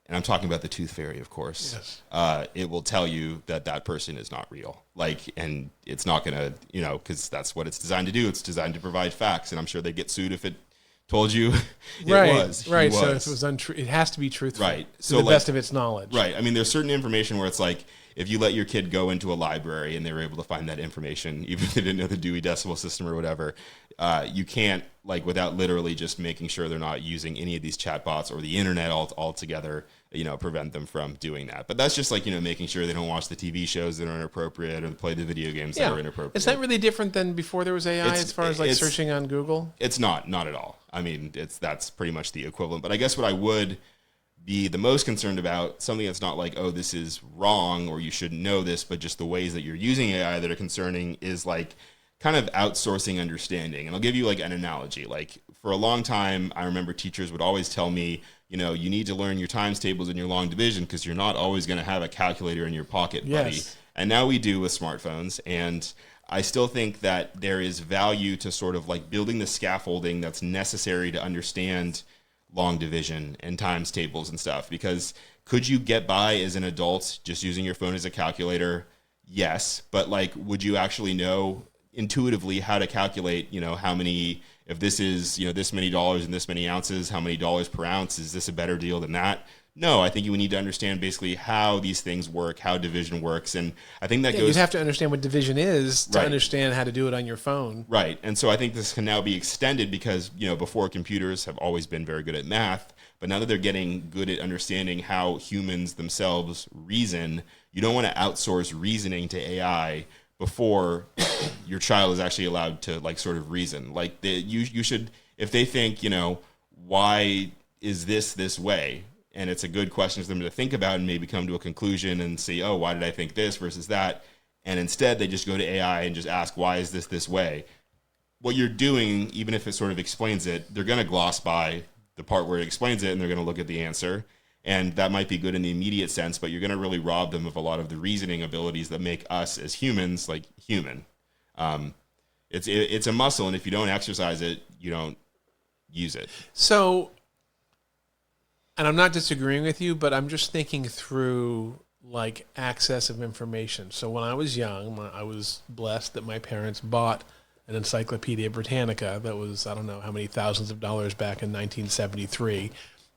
And I'm talking about the tooth fairy, of course. Yes. It will tell you that person is not real. Like, and it's not going to, because that's what it's designed to do. It's designed to provide facts, and I'm sure they'd get sued if it told you it was. Right. He So if was. it was untrue, it has to be truthful. Right. To the best of its knowledge. Right. I mean, there's certain information where it's like, if you let your kid go into a library and they were able to find that information, even if they didn't know the Dewey Decimal System or whatever, you can't, like, without literally just making sure they're not using any of these chatbots or the internet altogether, prevent them from doing that. But that's just like, making sure they don't watch the TV shows that are inappropriate or play the video games that are inappropriate. Is that really different than before there was AI as far as like searching on Google? It's not at all. I mean, that's pretty much the equivalent. But I guess what I would be the most concerned about, something that's not like, oh, this is wrong or you shouldn't know this, but just the ways that you're using AI that are concerning is like kind of outsourcing understanding. And I'll give you like an analogy. Like for a long time, I remember teachers would always tell me, you need to learn your times tables and your long division because you're not always going to have a calculator in your pocket, buddy. Yes. And now we do with smartphones. And I still think that there is value to sort of like building the scaffolding that's necessary to understand long division and times tables and stuff, because could you get by as an adult just using your phone as a calculator? Yes. But like, would you actually know intuitively how to calculate, how many, if this is, this many dollars and this many ounces, how many dollars per ounce, is this a better deal than that? No, I think you would need to understand basically how these things work, how division works. And I think that goes... You'd have to understand what division is to Right. understand how to do it on your phone. Right. And so I think this can now be extended because, before computers have always been very good at math, but now that they're getting good at understanding how humans themselves reason, you don't want to outsource reasoning to AI before your child is actually allowed to like sort of reason. Like you should, if they think, why is this way? And it's a good question for them to think about and maybe come to a conclusion and say, oh, why did I think this versus that? And instead they just go to AI and just ask, why is this way? What you're doing, even if it sort of explains it, they're going to gloss by the part where it explains it and they're going to look at the answer. And that might be good in the immediate sense, but you're going to really rob them of a lot of the reasoning abilities that make us as humans like human. It's a muscle, and if you don't exercise it, you don't use it. So, and I'm not disagreeing with you, but I'm just thinking through like access of information. So when I was young, I was blessed that my parents bought an Encyclopedia Britannica that was, I don't know how many thousands of dollars back in 1973.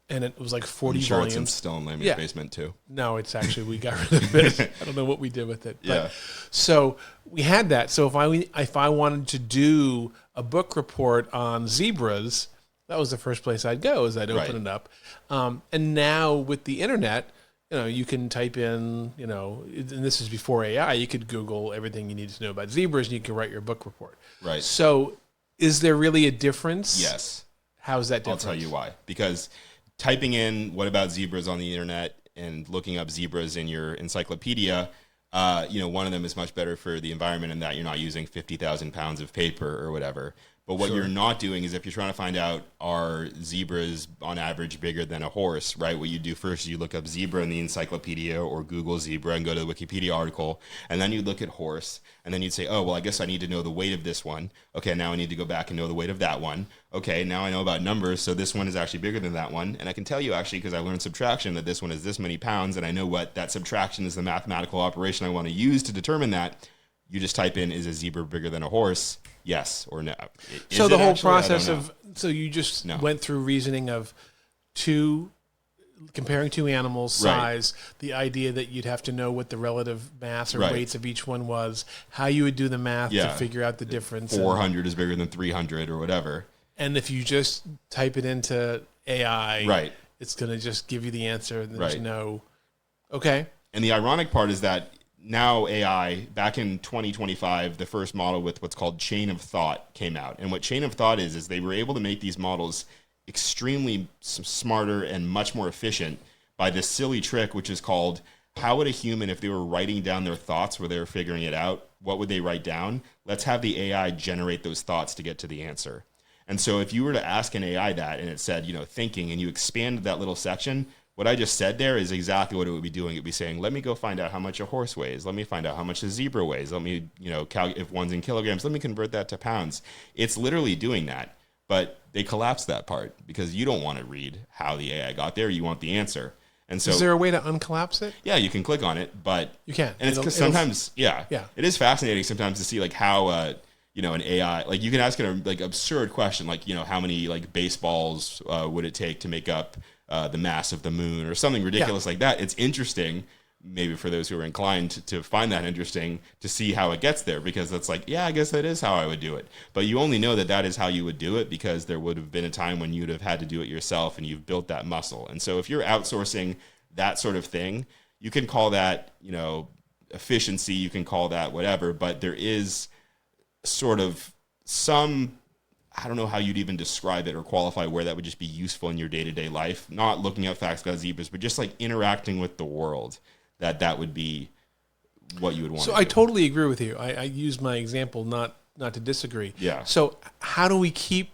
And it was like 40 I'm sure volumes. it's still in Lamon's basement too. No, it's actually, we got rid of it. I don't know what we did with it. Yeah. So we had that. So if I wanted to do a book report on zebras, that was the first place I'd go, is I'd open it up. And now with the internet, you can type in, and this is before AI, you could Google everything you need to know about zebras and you can write your book report. Right. So is there really a difference? Yes. How's that different? I'll tell you why. Because typing in what about zebras on the internet and looking up zebras in your encyclopedia, one of them is much better for the environment in that you're not using 50,000 pounds of paper or whatever. But what you're not doing is if you're trying to find out, are zebras on average bigger than a horse, right? What you do first is you look up zebra in the encyclopedia or Google zebra and go to the Wikipedia article. And then you look at horse. And then you'd say, oh, well, I guess I need to know the weight of this one. Okay, now I need to go back and know the weight of that one. Okay, now I know about numbers. So this one is actually bigger than that one. And I can tell you actually, because I learned subtraction, that this one is this many pounds. And I know what that subtraction is, the mathematical operation I want to use to determine that. You just type in, is a zebra bigger than a horse? Yes or no. So the whole process so you just went through reasoning of comparing two animals' size, the idea that you'd have to know what the relative mass or weights of each one was, how you would do the math to figure out the difference. 400 is bigger than 300 or whatever. And if you just type it into AI, it's going to just give you the answer and then okay. And the ironic part is that now AI, back in 2025, the first model with what's called chain of thought came out. And what chain of thought is they were able to make these models extremely smarter and much more efficient by this silly trick, which is called, how would a human, if they were writing down their thoughts where they were figuring it out, what would they write down? Let's have the AI generate those thoughts to get to the answer. And so if you were to ask an AI that and it said, thinking, and you expanded that little section, what I just said there is exactly what it would be doing. It'd be saying, let me go find out how much a horse weighs. Let me find out how much a zebra weighs. Let me, if one's in kilograms, let me convert that to pounds. It's literally doing that. But they collapsed that part because you don't want to read how the AI got there. You want the answer. And so, is there a way to uncollapse it? Yeah, you can click on it, but you can. And it's because sometimes, it is fascinating sometimes to see like how, an AI, like you can ask it a like absurd question, like, how many like baseballs would it take to make up the mass of the moon or something ridiculous like that. It's interesting, maybe for those who are inclined to find that interesting, to see how it gets there, because it's like, I guess that is how I would do it. But you only know that is how you would do it because there would have been a time when you'd have had to do it yourself and you've built that muscle. And so if you're outsourcing that sort of thing, you can call that, efficiency, you can call that whatever, but there is sort of some, I don't know how you'd even describe it or qualify where that would just be useful in your day-to-day life. Not looking at facts about zebras, but just like interacting with the world, that would be what you would want. So I totally agree with you. I use my example not to disagree. Yeah. So how do we prevent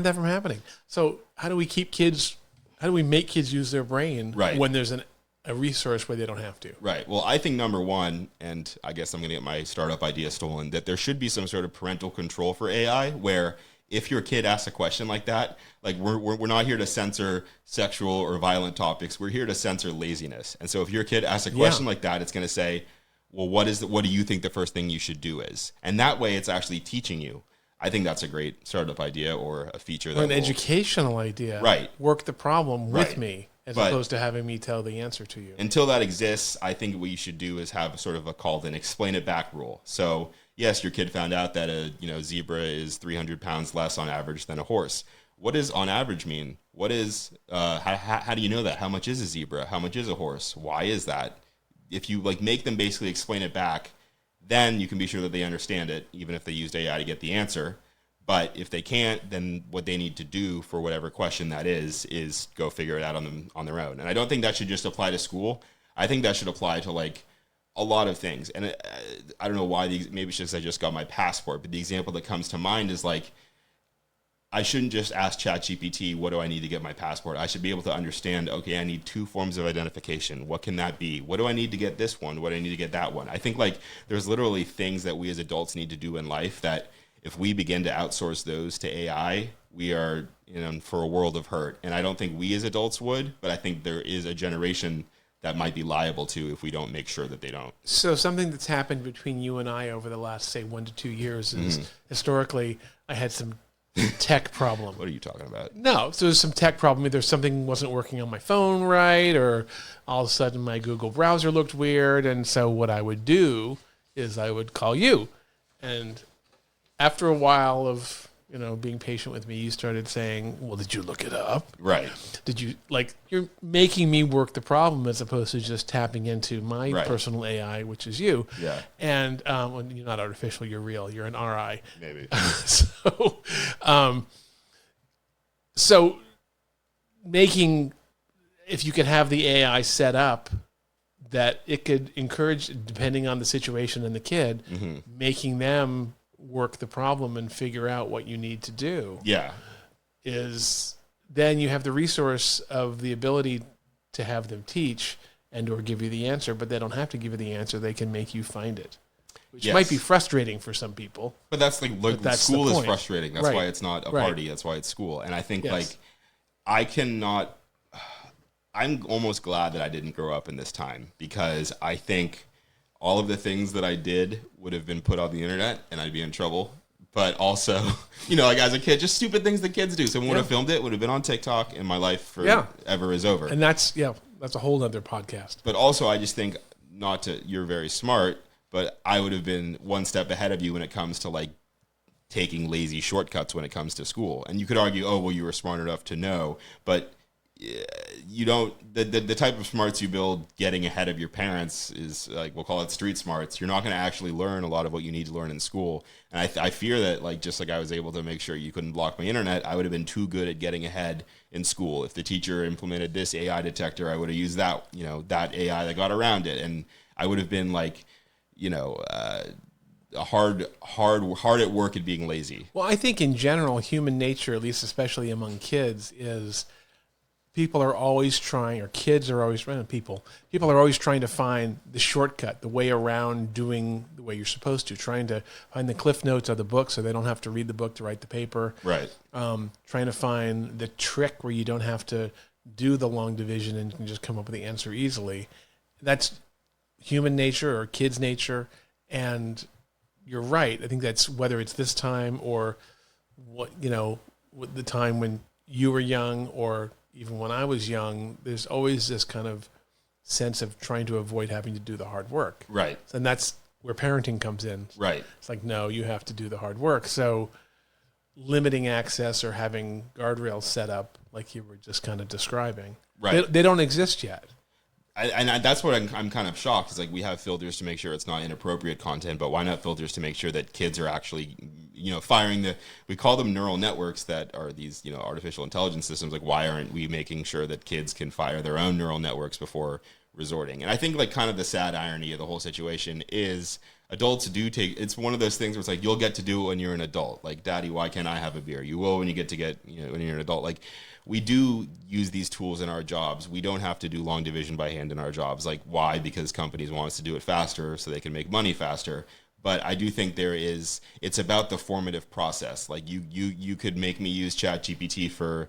that from happening? So how do we make kids use their brain when there's a resource where they don't have to? Right. Well, I think number one, and I guess I'm going to get my startup idea stolen, that there should be some sort of parental control for AI where if your kid asks a question like that, like we're not here to censor sexual or violent topics. We're here to censor laziness. And so if your kid asks a question like that, it's going to say, well, what do you think the first thing you should do is? And that way it's actually teaching you. I think that's a great startup idea or a feature. Or an educational idea. Right. Work the problem with me as opposed to having me tell the answer to you. Until that exists, I think what you should do is have sort of a called an explain it back rule. So yes, your kid found out that a zebra is 300 pounds less on average than a horse. What does on average mean? What is how do you know that? How much is a zebra? How much is a horse? Why is that? If you make them basically explain it back, then you can be sure that they understand it, even if they used AI to get the answer. But if they can't, then what they need to do for whatever question that is go figure it out on their own. And I don't think that should just apply to school. I think that should apply to a lot of things. And I don't know why, maybe it's just I just got my passport, but the example that comes to mind is I shouldn't just ask ChatGPT, what do I need to get my passport? I should be able to understand, okay, I need 2 forms of identification. What can that be? What do I need to get this one? What do I need to get that one? I think there's literally things that we as adults need to do in life that if we begin to outsource those to AI, we are for a world of hurt. And I don't think we as adults would, but I think there is a generation that might be liable to if we don't make sure that they don't. So something that's happened between you and I over the last, say, 1 to 2 years is historically I had some tech problem. What are you talking about? No, so there's some tech problem. Either something wasn't working on my phone right, or all of a sudden my Google browser looked weird. And so what I would do is I would call you. And after a while of being patient with me, you started saying, well, did you look it up? Right. Did you, you're making me work the problem as opposed to just tapping into my Right. personal AI, which is you. Yeah. And when you're not artificial, you're real. You're an RI. Maybe. So if you could have the AI set up that it could encourage, depending on the situation and the kid, making them work the problem and figure out what you need to do. Yeah. Is then you have the resource of the ability to have them teach and or give you the answer, but they don't have to give you the answer. They can make you find it, which might be frustrating for some people. But that's that's school the is point. frustrating. That's Right. why it's not a Right. party. That's why it's school. And I think Yes. I'm almost glad that I didn't grow up in this time, because I think all of the things that I did would have been put on the internet and I'd be in trouble. But also, as a kid, just stupid things that kids do. Someone would have filmed it, would have been on TikTok, and my life forever is over. And that's a whole other podcast. But also, I just think, you're very smart, but I would have been one step ahead of you when it comes to taking lazy shortcuts when it comes to school. And you could argue, oh, well, you were smart enough to know, but you don't, the type of smarts you build getting ahead of your parents is we'll call it street smarts. You're not going to actually learn a lot of what you need to learn in school. And I fear that just like I was able to make sure you couldn't block my internet, I would have been too good at getting ahead in school. If the teacher implemented this AI detector, I would have used that, that AI that got around it. And I would have been hard at work at being lazy. Well, I think in general, human nature, at least especially among kids, is people are always trying, or kids are always, people are always trying to find the shortcut, the way around doing the way you're supposed to, trying to find the cliff notes of the book so they don't have to read the book to write the paper. Right. Trying to find the trick where you don't have to do the long division and can just come up with the answer easily. That's human nature or kids' nature. And you're right. I think that's whether it's this time or the time when you were young or even when I was young, there's always this kind of sense of trying to avoid having to do the hard work. Right. And that's where parenting comes in. Right. It's no, you have to do the hard work. So limiting access or having guardrails set up like you were just kind of describing. Right. They don't exist yet. And that's what I'm kind of shocked. Is we have filters to make sure it's not inappropriate content, but why not filters to make sure that kids are actually, firing we call them neural networks that are these, artificial intelligence systems. Why aren't we making sure that kids can fire their own neural networks before resorting? And I think kind of the sad irony of the whole situation is adults do it's one of those things where it's you'll get to do it when you're an adult. Daddy, why can't I have a beer? You will when you get, when you're an adult. We do use these tools in our jobs. We don't have to do long division by hand in our jobs. Why? Because companies want us to do it faster so they can make money faster. But I do think it's about the formative process. You could make me use ChatGPT for,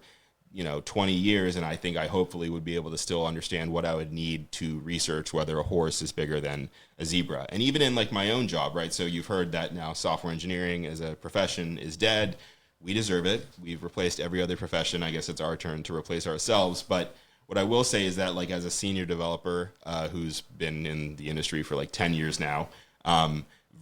20 years, and I hopefully would be able to still understand what I would need to research whether a horse is bigger than a zebra. And even in my own job, right? So you've heard that now software engineering as a profession is dead. We deserve it. We've replaced every other profession. I guess it's our turn to replace ourselves. But what I will say is that as a senior developer who's been in the industry for 10 years now,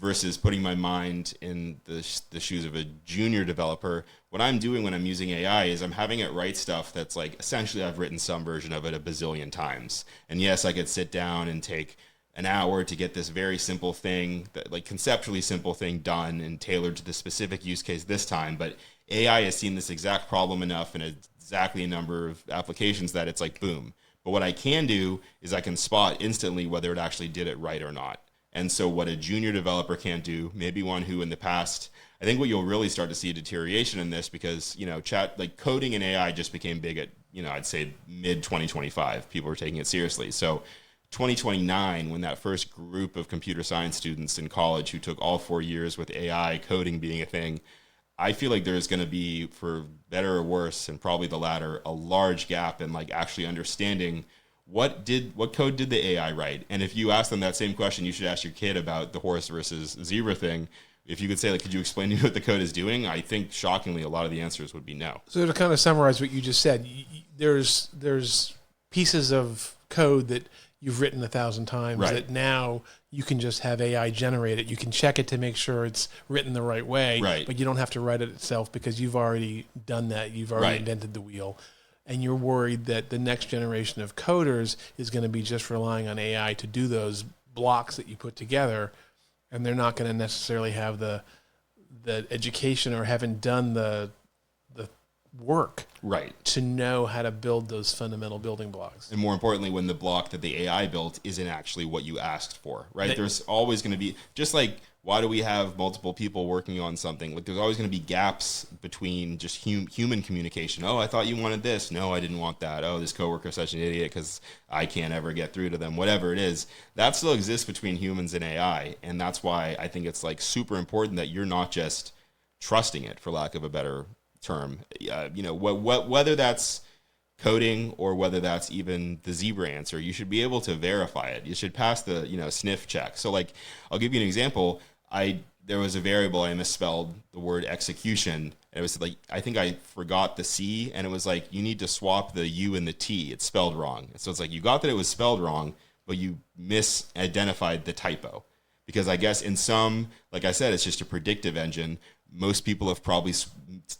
versus putting my mind in the shoes of a junior developer, what I'm doing when I'm using AI is I'm having it write stuff that's essentially I've written some version of it a bazillion times. And yes, I could sit down and take an hour to get this very simple thing, conceptually simple thing done and tailored to the specific use case this time. But AI has seen this exact problem enough in exactly a number of applications that it's boom. But what I can do is I can spot instantly whether it actually did it right or not. And so what a junior developer can't do, maybe one who in the past, I think what you'll really start to see a deterioration in this because, coding and AI just became big at, I'd say mid 2025. People are taking it seriously. So 2029, when that first group of computer science students in college who took all 4 years with AI coding being a thing, I feel there's going to be, for better or worse, and probably the latter, a large gap in actually understanding what code did the AI write. And if you ask them that same question, you should ask your kid about the horse versus zebra thing. If you could say, could you explain to me what the code is doing? I think shockingly, a lot of the answers would be no. So to kind of summarize what you just said, there's pieces of code that you've written 1,000 times, Right. that now you can just have AI generate it. You can check it to make sure it's written the right way, Right. but you don't have to write it itself because you've already done that. You've already Right. invented the wheel. And you're worried that the next generation of coders is going to be just relying on AI to do those blocks that you put together, and they're not going to necessarily have the education or haven't done the work Right. to know how to build those fundamental building blocks. And more importantly, when the block that the AI built isn't actually what you asked for, right? There's always going to be, just like, why do we have multiple people working on something? Like, there's always going to be gaps between just human communication. Oh, I thought you wanted this. No, I didn't want that. Oh, this coworker is such an idiot because I can't ever get through to them. Whatever it is, that still exists between humans and AI. And that's why I think it's like super important that you're not just trusting it, for lack of a better term. Whether that's coding or whether that's even the zebra answer, you should be able to verify it. You should pass the sniff check. So, like, I'll give you an example. There was a variable, I misspelled the word execution, and it was like, I think I forgot the C, and it was like, you need to swap the U and the T. It's spelled wrong. So it's like, you got that it was spelled wrong, but you misidentified the typo. Because I guess in some, like I said, it's just a predictive engine. Most people have probably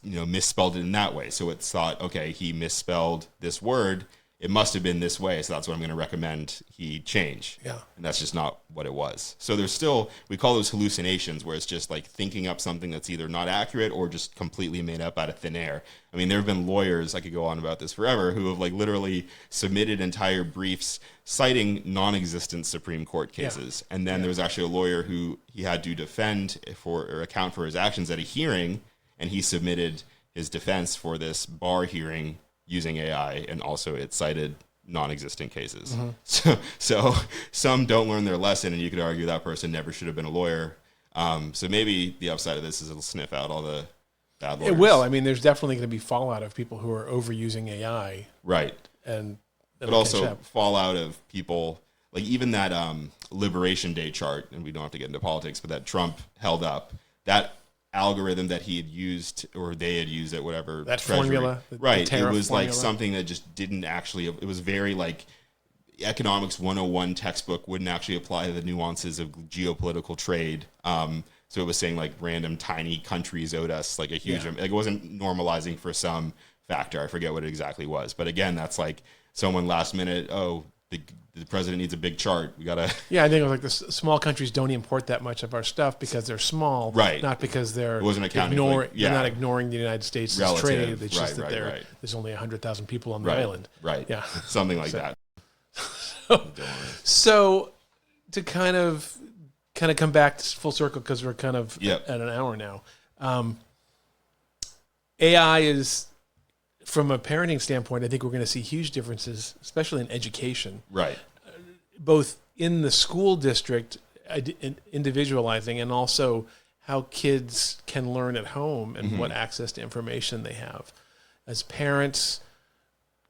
misspelled it in that way. So it's thought, okay, he misspelled this word. It must have been this way. So that's what I'm going to recommend he change. Yeah. And that's just not what it was. So there's still, we call those hallucinations, where it's just like thinking up something that's either not accurate or just completely made up out of thin air. I mean, there have been lawyers, I could go on about this forever, who have like literally submitted entire briefs citing non-existent Supreme Court cases. Yeah. And then there was actually a lawyer who he had to defend for or account for his actions at a hearing, and he submitted his defense for this bar hearing using AI, and also it cited non-existent cases. Mm-hmm. So some don't learn their lesson, and you could argue that person never should have been a lawyer. So maybe the upside of this is it'll sniff out all the bad lawyers. It will. I mean, there's definitely going to be fallout of people who are overusing AI. Right. And but also fallout of people, like even that Liberation Day chart, and we don't have to get into politics, but that Trump held up, that algorithm that he had used, or they had used at whatever that Treasury. Formula, right? It was formula. Like something that just didn't actually. It was very like economics 101 textbook wouldn't actually apply to the nuances of geopolitical trade. So it was saying like random tiny countries owed us like a huge. Like it wasn't normalizing for some factor. I forget what it exactly was, but again, that's like someone last minute. Oh, the president needs a big chart. We gotta. Yeah, I think it was like the small countries don't import that much of our stuff because they're small, right? Not because they're they're not ignoring the United States' trade. It's just that there's only 100,000 people on the island, right? Yeah, something like that. So to kind of come back full circle, because we're kind of at an hour now. AI is, from a parenting standpoint, I think we're going to see huge differences, especially in education. Right. Both in the school district, individualizing, and also how kids can learn at home and what access to information they have. As parents,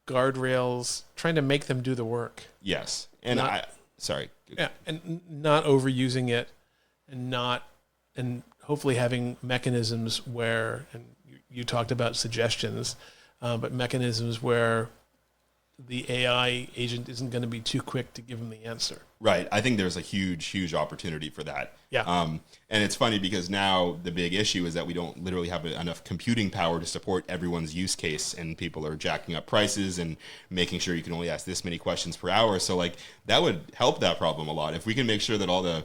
guardrails, trying to make them do the work. Yes. And and not overusing it, and hopefully having mechanisms where, and you talked about suggestions, but mechanisms where the AI agent isn't going to be too quick to give them the answer. Right. I think there's a huge opportunity for that. Yeah. And it's funny because now the big issue is that we don't literally have enough computing power to support everyone's use case, and people are jacking up prices and making sure you can only ask this many questions per hour. So like that would help that problem a lot. If we can make sure that all the,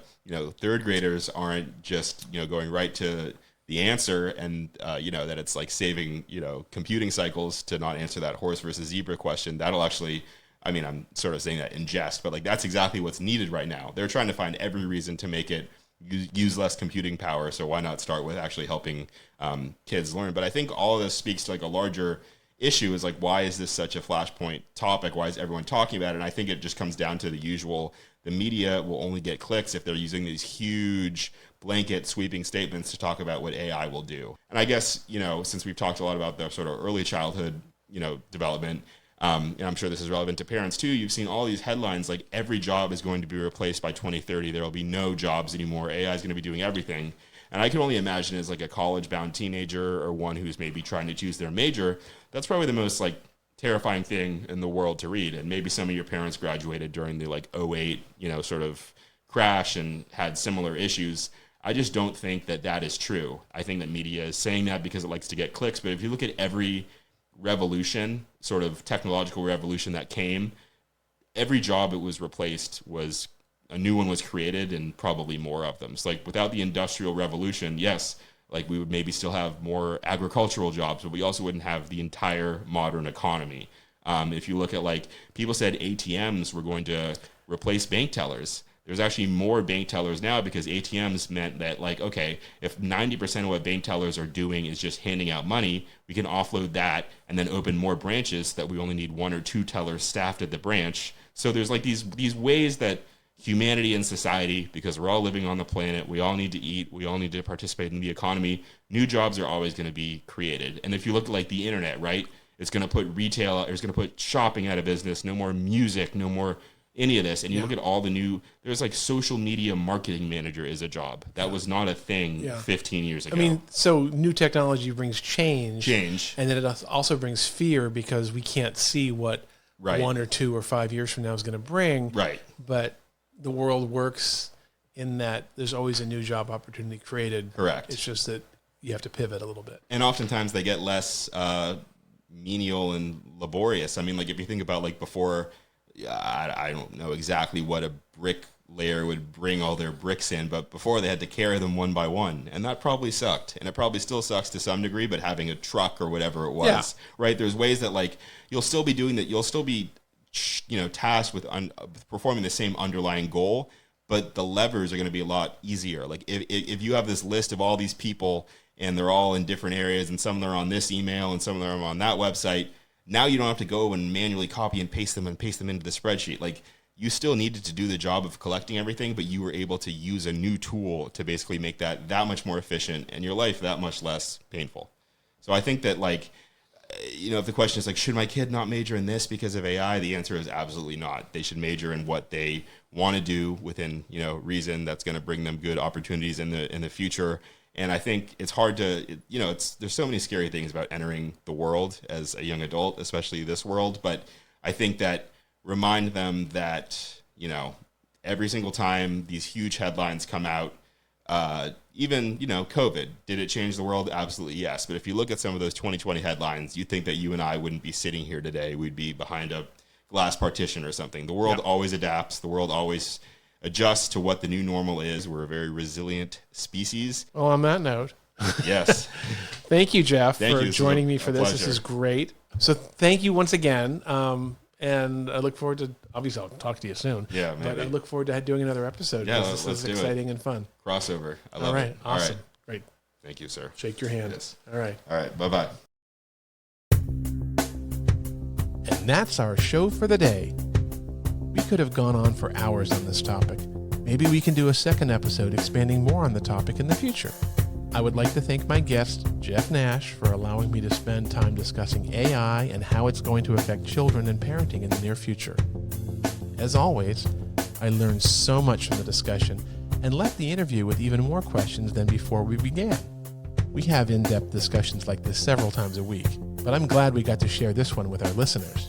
third graders aren't just, going right to the answer, and that it's like saving computing cycles to not answer that horse versus zebra question, that'll actually, I mean, I'm sort of saying that in jest, but like that's exactly what's needed right now. They're trying to find every reason to make it use less computing power, so why not start with actually helping kids learn? But I think all of this speaks to like a larger issue, is like, why is this such a flashpoint topic? Why is everyone talking about it? And I think it just comes down to the usual. The media will only get clicks if they're using these huge blanket sweeping statements to talk about what AI will do. And I guess, since we've talked a lot about the sort of early childhood, development, and I'm sure this is relevant to parents too, you've seen all these headlines like every job is going to be replaced by 2030. There will be no jobs anymore. AI is going to be doing everything. And I can only imagine as like a college-bound teenager or one who's maybe trying to choose their major, that's probably the most like terrifying thing in the world to read. And maybe some of your parents graduated during the like '08, sort of crash and had similar issues. I just don't think that that is true. I think that media is saying that because it likes to get clicks. But if you look at every revolution, sort of technological revolution that came, every job it was replaced was a new one was created, and probably more of them. So like without the Industrial Revolution, yes, like we would maybe still have more agricultural jobs, but we also wouldn't have the entire modern economy. If you look at like people said ATMs were going to replace bank tellers. There's actually more bank tellers now because ATMs meant that like, okay, if 90% of what bank tellers are doing is just handing out money, we can offload that and then open more branches so that we only need 1 or 2 tellers staffed at the branch. So there's like these ways that humanity and society, because we're all living on the planet, we all need to eat, we all need to participate in the economy, new jobs are always going to be created. And if you look at like the internet, right, it's going to put retail, it's going to put shopping out of business, no more music, no more any of this. And you look at all the new, there's like social media marketing manager is a job. That was not a thing 15 years ago. I mean, so new technology brings change. And then it also brings fear because we can't see what 1 or 2 or 5 years from now is going to bring. Right. But the world works in that there's always a new job opportunity created. Correct. It's just that you have to pivot a little bit. And oftentimes they get less menial and laborious. I mean, like if you think about like before, I don't know exactly what a bricklayer would bring all their bricks in, but before they had to carry them one by one, and that probably sucked, and it probably still sucks to some degree, but having a truck or whatever it was, right? There's ways that like you'll still be doing that, you'll still be tasked with performing the same underlying goal, but the levers are going to be a lot easier. Like if you have this list of all these people and they're all in different areas and some of them are on this email and some of them are on that website, now you don't have to go and manually copy and paste them into the spreadsheet. Like you still needed to do the job of collecting everything, but you were able to use a new tool to basically make that much more efficient and your life that much less painful. So I think that like, if the question is like, should my kid not major in this because of AI? The answer is absolutely not. They should major in what they want to do within, reason that's going to bring them good opportunities in the future. And I think it's hard to, there's so many scary things about entering the world as a young adult, especially this world. But I think that remind them that, every single time these huge headlines come out, even, COVID, did it change the world? Absolutely, yes. But if you look at some of those 2020 headlines, you'd think that you and I wouldn't be sitting here today. We'd be behind a glass partition or something. The world always adapts. The world always adjusts to what the new normal is. We're a very resilient species. Well, on that note. Yes. Thank you, Jeff, for you. joining me for this. Pleasure. This is great. So thank you once again. And I look forward to, obviously I'll talk to you soon. Yeah, maybe. But I look forward to doing another episode. Yeah, this is exciting and fun. Crossover. I love it. All right. Awesome. All right. Great. Thank you, sir. Shake your hand. Yes. All right. All right. Bye-bye. And that's our show for the day. We could have gone on for hours on this topic. Maybe we can do a second episode expanding more on the topic in the future. I would like to thank my guest, Jeff Nash, for allowing me to spend time discussing AI and how it's going to affect children and parenting in the near future. As always, I learned so much from the discussion and left the interview with even more questions than before we began. We have in-depth discussions like this several times a week, but I'm glad we got to share this one with our listeners.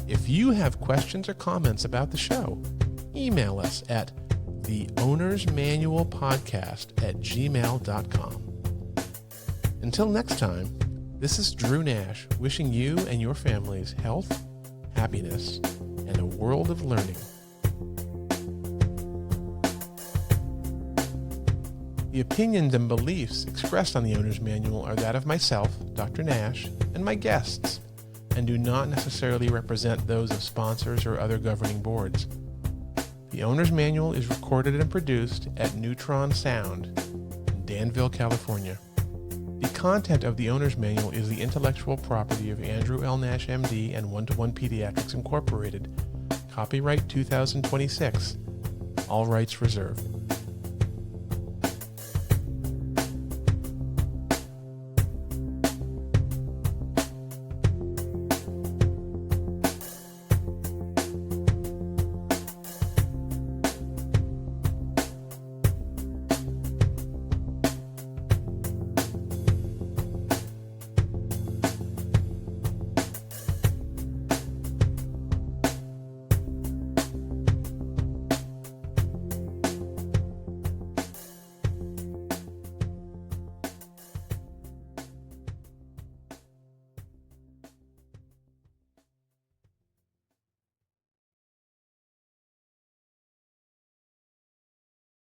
If you have questions or comments about the show, email us at theownersmanualpodcast@gmail.com. Until next time, this is Drew Nash wishing you and your families health, happiness, and a world of learning. The opinions and beliefs expressed on the Owner's Manual are that of myself, Dr. Nash, and my guests, and do not necessarily represent those of sponsors or other governing boards. The Owner's Manual is recorded and produced at Neutron Sound in Danville, California. The content of the Owner's Manual is the intellectual property of Andrew L. Nash, MD, and One-to-One Pediatrics Incorporated. Copyright 2026. All rights reserved.